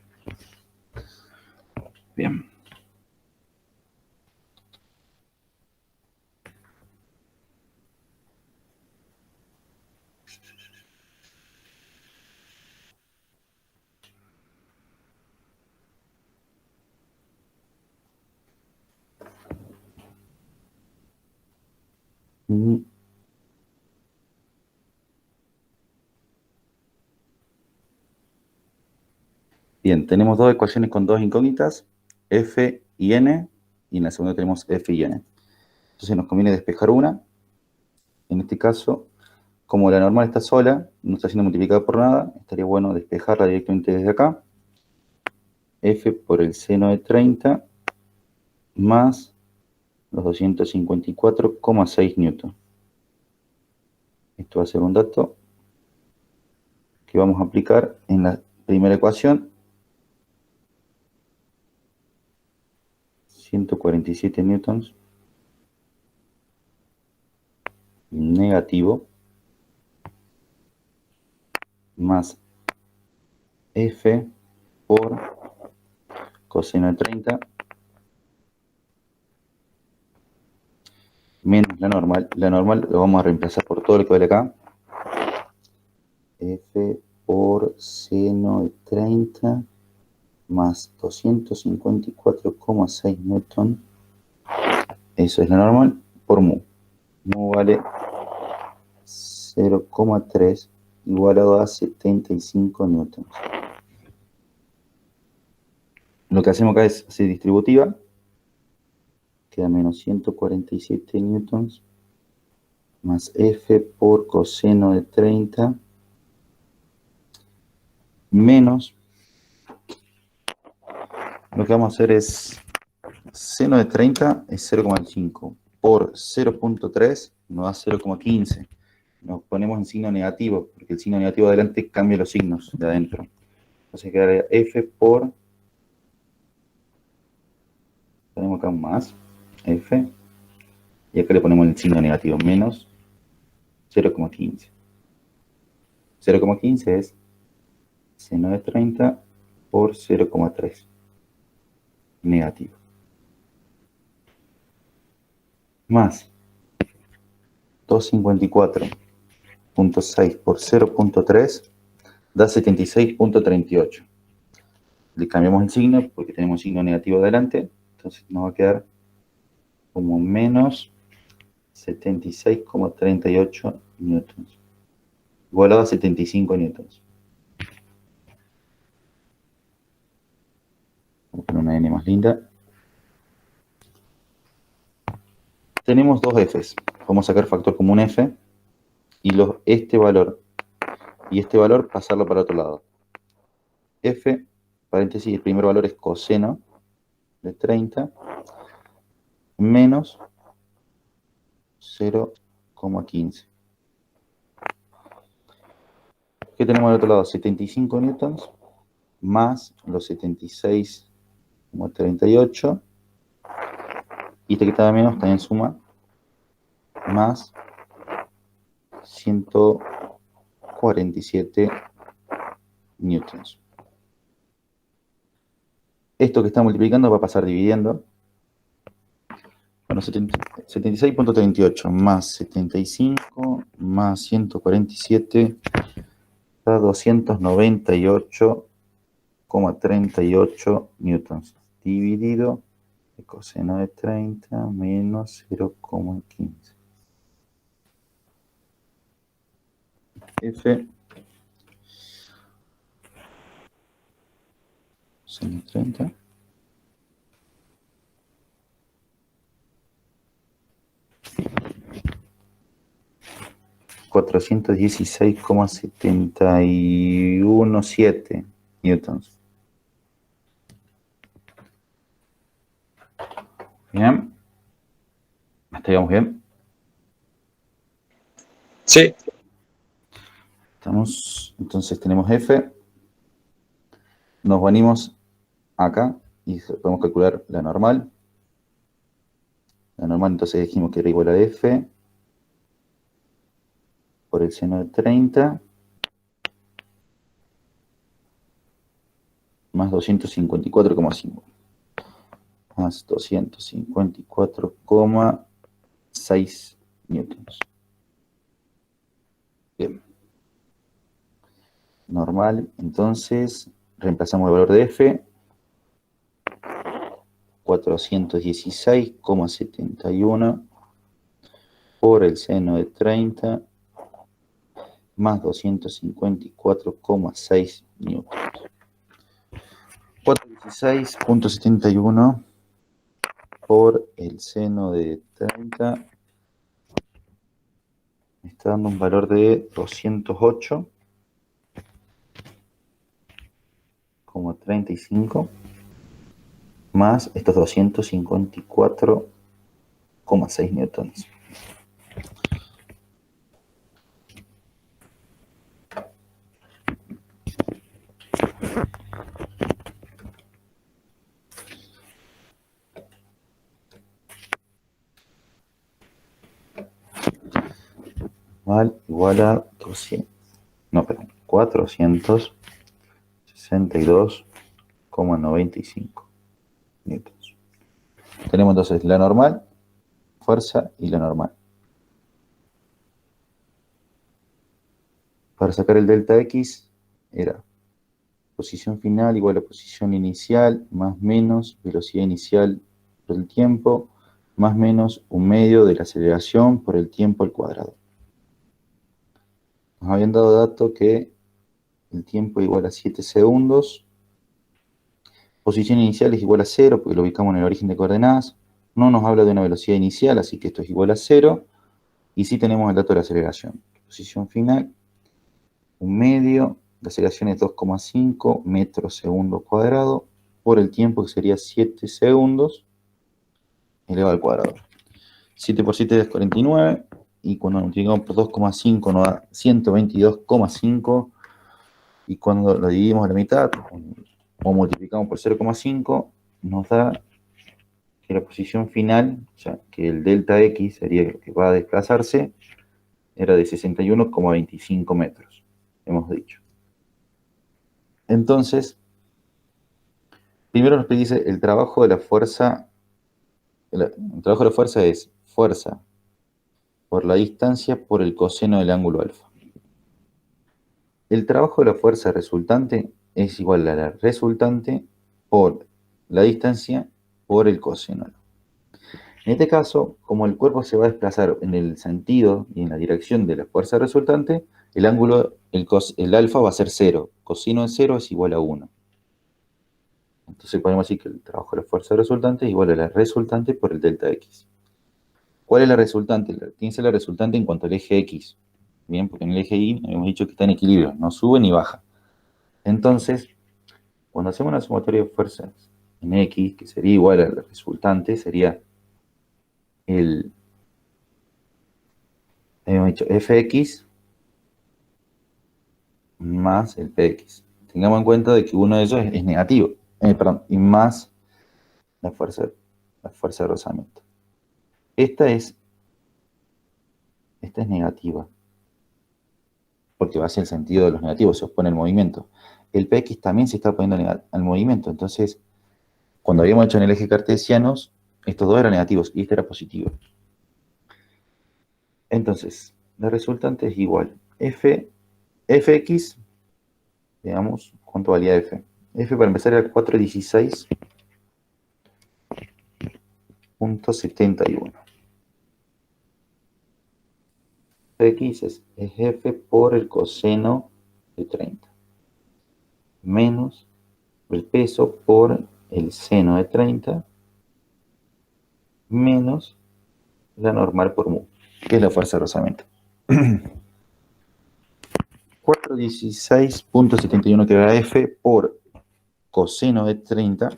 Bien. Bien, tenemos dos ecuaciones con dos incógnitas, F y N, y en la segunda tenemos F y N. Entonces nos conviene despejar una. En este caso, como la normal está sola, no está siendo multiplicada por nada, estaría bueno despejarla directamente desde acá. F por el seno de 30 más los 254,6 newton. Esto va a ser un dato que vamos a aplicar en la primera ecuación. 147 newtons negativo más F por coseno de 30 menos la normal. La normal lo vamos a reemplazar por todo lo que vale acá. F por seno de 30 más 254,6 newton. Eso es la normal por mu. Mu vale 0,3 igualado a 75 newtons. Lo que hacemos acá es hacer distributiva. Queda menos 147 newtons más F por coseno de 30 menos, lo que vamos a hacer es, seno de 30 es 0,5 por 0,3 nos da 0,15. Nos ponemos en signo negativo, porque el signo negativo adelante cambia los signos de adentro. Entonces quedaría F por, ponemos acá un más, F, y acá le ponemos el signo negativo, menos 0,15. 0,15 es seno de 30 por 0,3 negativo. Más 254,6 por 0,3 da 76,38. Le cambiamos el signo porque tenemos signo negativo adelante, entonces nos va a quedar como menos 76,38 newtons. Igualado a 75 newtons. Vamos a poner una N más linda. Tenemos dos Fs. Vamos a sacar factor común F y este valor y este valor pasarlo para otro lado. F, paréntesis, el primer valor es coseno de 30 menos 0,15. ¿Qué tenemos al otro lado? 75 newtons más los 76,38. Y este que está de menos también suma más 147 newtons. Esto que está multiplicando va a pasar dividiendo. Bueno, 76,38 más 75 más 147 da 298,38 newtons. Dividido el coseno de 30 menos 0,15. F coseno de 30 416,717 newtons. Bien. ¿Hasta ahí vamos bien? Sí. Entonces tenemos F. Nos venimos acá y podemos calcular la normal. La normal entonces dijimos que era igual a F por el seno de 30 más 254,5 más 254,6 newtons. Bien. Normal, entonces reemplazamos el valor de F, 416,71 por el seno de 30 más 254,6 newtons. 416,71 por el seno de 30 me está dando un valor de 208,35 más estos 254,6 newtons. Igual a 462,95 newtons. Tenemos entonces la normal, fuerza y la normal. Para sacar el delta X era posición final igual a posición inicial más menos velocidad inicial por el tiempo más menos un medio de la aceleración por el tiempo al cuadrado. Nos habían dado dato que el tiempo es igual a 7 segundos. Posición inicial es igual a 0 porque lo ubicamos en el origen de coordenadas. No nos habla de una velocidad inicial, así que esto es igual a 0. Y sí tenemos el dato de la aceleración. Posición final, un medio, la aceleración es 2,5 metros segundo cuadrado por el tiempo que sería 7 segundos elevado al cuadrado. 7 por 7 es 49 y cuando multiplicamos por 2,5 nos da 122,5 y cuando lo dividimos a la mitad o multiplicamos por 0,5 nos da que la posición final, o sea, que el delta X sería lo que va a desplazarse, era de 61,25 metros, hemos dicho. Entonces, primero nos dice el trabajo de la fuerza. El trabajo de la fuerza es fuerza por la distancia por el coseno del ángulo alfa. El trabajo de la fuerza resultante es igual a la resultante por la distancia por el coseno. En este caso, como el cuerpo se va a desplazar en el sentido y en la dirección de la fuerza resultante, el ángulo, el alfa va a ser 0. Coseno de 0 es igual a 1. Entonces podemos decir que el trabajo de la fuerza resultante es igual a la resultante por el delta X. ¿Cuál es la resultante? Tiene que ser la resultante en cuanto al eje X. Bien, porque en el eje Y hemos dicho que está en equilibrio, no sube ni baja. Entonces, cuando hacemos una sumatoria de fuerzas en X, que sería igual a la resultante, sería hemos dicho fx más el px. Tengamos en cuenta de que uno de ellos es negativo, perdón, y más la fuerza de rozamiento. Esta es negativa, porque va hacia el sentido de los negativos, se opone al movimiento. El px también se está oponiendo al movimiento, entonces, cuando habíamos hecho en el eje cartesianos, estos dos eran negativos y este era positivo. Entonces, la resultante es igual. Fx, veamos cuánto valía f. F para empezar era 416.71. X es f por el coseno de 30. Menos el peso por el seno de 30. Menos la normal por mu, que es la fuerza de rozamiento. 416.71 que era F por coseno de 30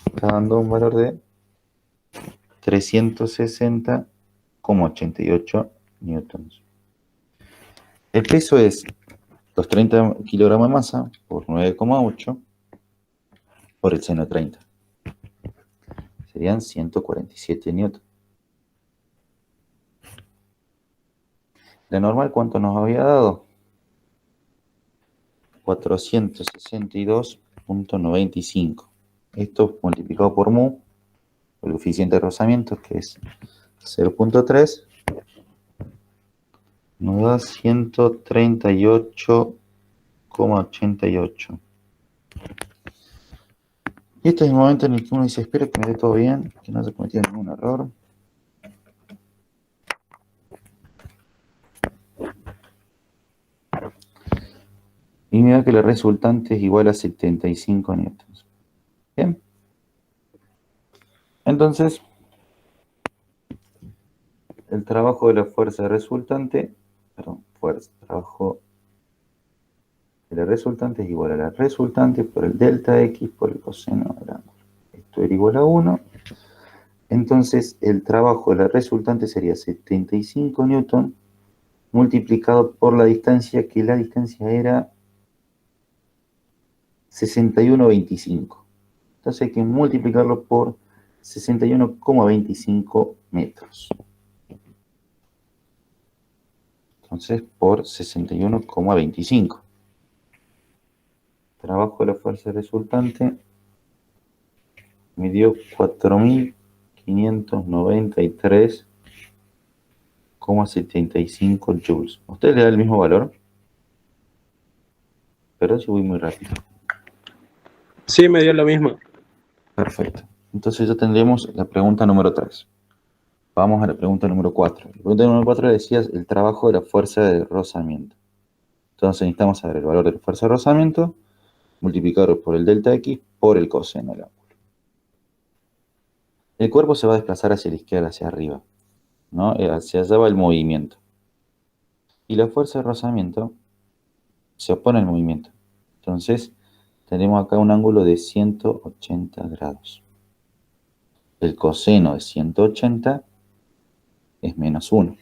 está dando un valor de 360,88 newtons. El peso es los 30 kilogramos de masa por 9,8 por el seno de 30. Serían 147 newtons. La normal, ¿cuánto nos había dado? 462.95. Esto multiplicado por mu, el coeficiente de rozamiento, que es 0.3, nos da 138,88. Y este es el momento en el que uno dice, espero que me dé todo bien, que no se cometido ningún error. Y mira que la resultante es igual a 75 newtons. Bien. Entonces, el trabajo de la fuerza resultante, trabajo de la resultante es igual a la resultante por el delta X por el coseno del ángulo. Esto era igual a 1. Entonces, el trabajo de la resultante sería 75 newton multiplicado por la distancia, que la distancia era 61,25. Entonces hay que multiplicarlo por 61,25 metros. Entonces, por 61,25. Trabajo de la fuerza resultante me dio 4.593,75 joules. ¿A usted le da el mismo valor? Pero yo voy muy rápido. Sí, me dio la misma. Perfecto. Entonces ya tendremos la pregunta número 3. Vamos a la pregunta número 4. La pregunta número 4 decía el trabajo de la fuerza de rozamiento. Entonces necesitamos saber el valor de la fuerza de rozamiento multiplicado por el delta X por el coseno del ángulo. El cuerpo se va a desplazar hacia la izquierda, hacia arriba, ¿no? Hacia allá va el movimiento. Y la fuerza de rozamiento se opone al movimiento. Entonces, tenemos acá un ángulo de 180 grados. El coseno de 180 es menos 1.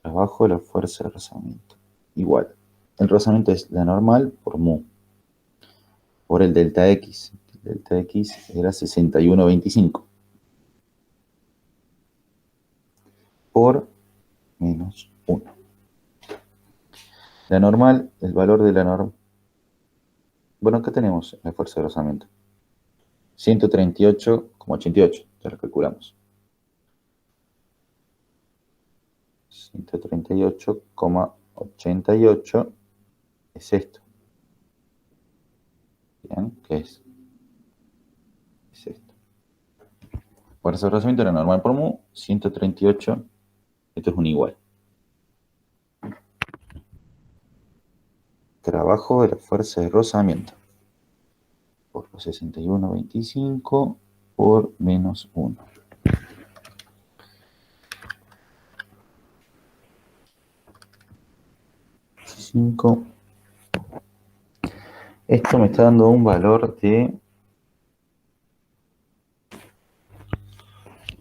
Trabajo de la fuerza de rozamiento. Igual. El rozamiento es la normal por mu. Por el delta X. El delta X era 61,25. Por menos 1. La normal, el valor de la normal. Bueno, acá tenemos la fuerza de rozamiento. 138,88. Ya lo calculamos. 138,88 es esto. Bien, ¿qué es? Es esto. Fuerza de rozamiento era normal por mu, 138. Esto es un igual. Trabajo de la fuerza de rozamiento. Por los 61,25 por menos 1. 5. Esto me está dando un valor de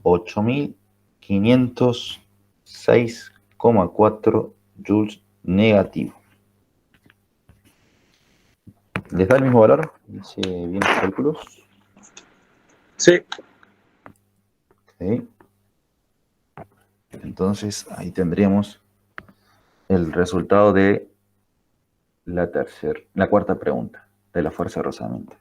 8.506,4 joules negativo. ¿Les da el mismo valor? Hice bien los cálculos. Sí. Ok. Entonces ahí tendríamos el resultado de la cuarta pregunta de la fuerza de rozamiento.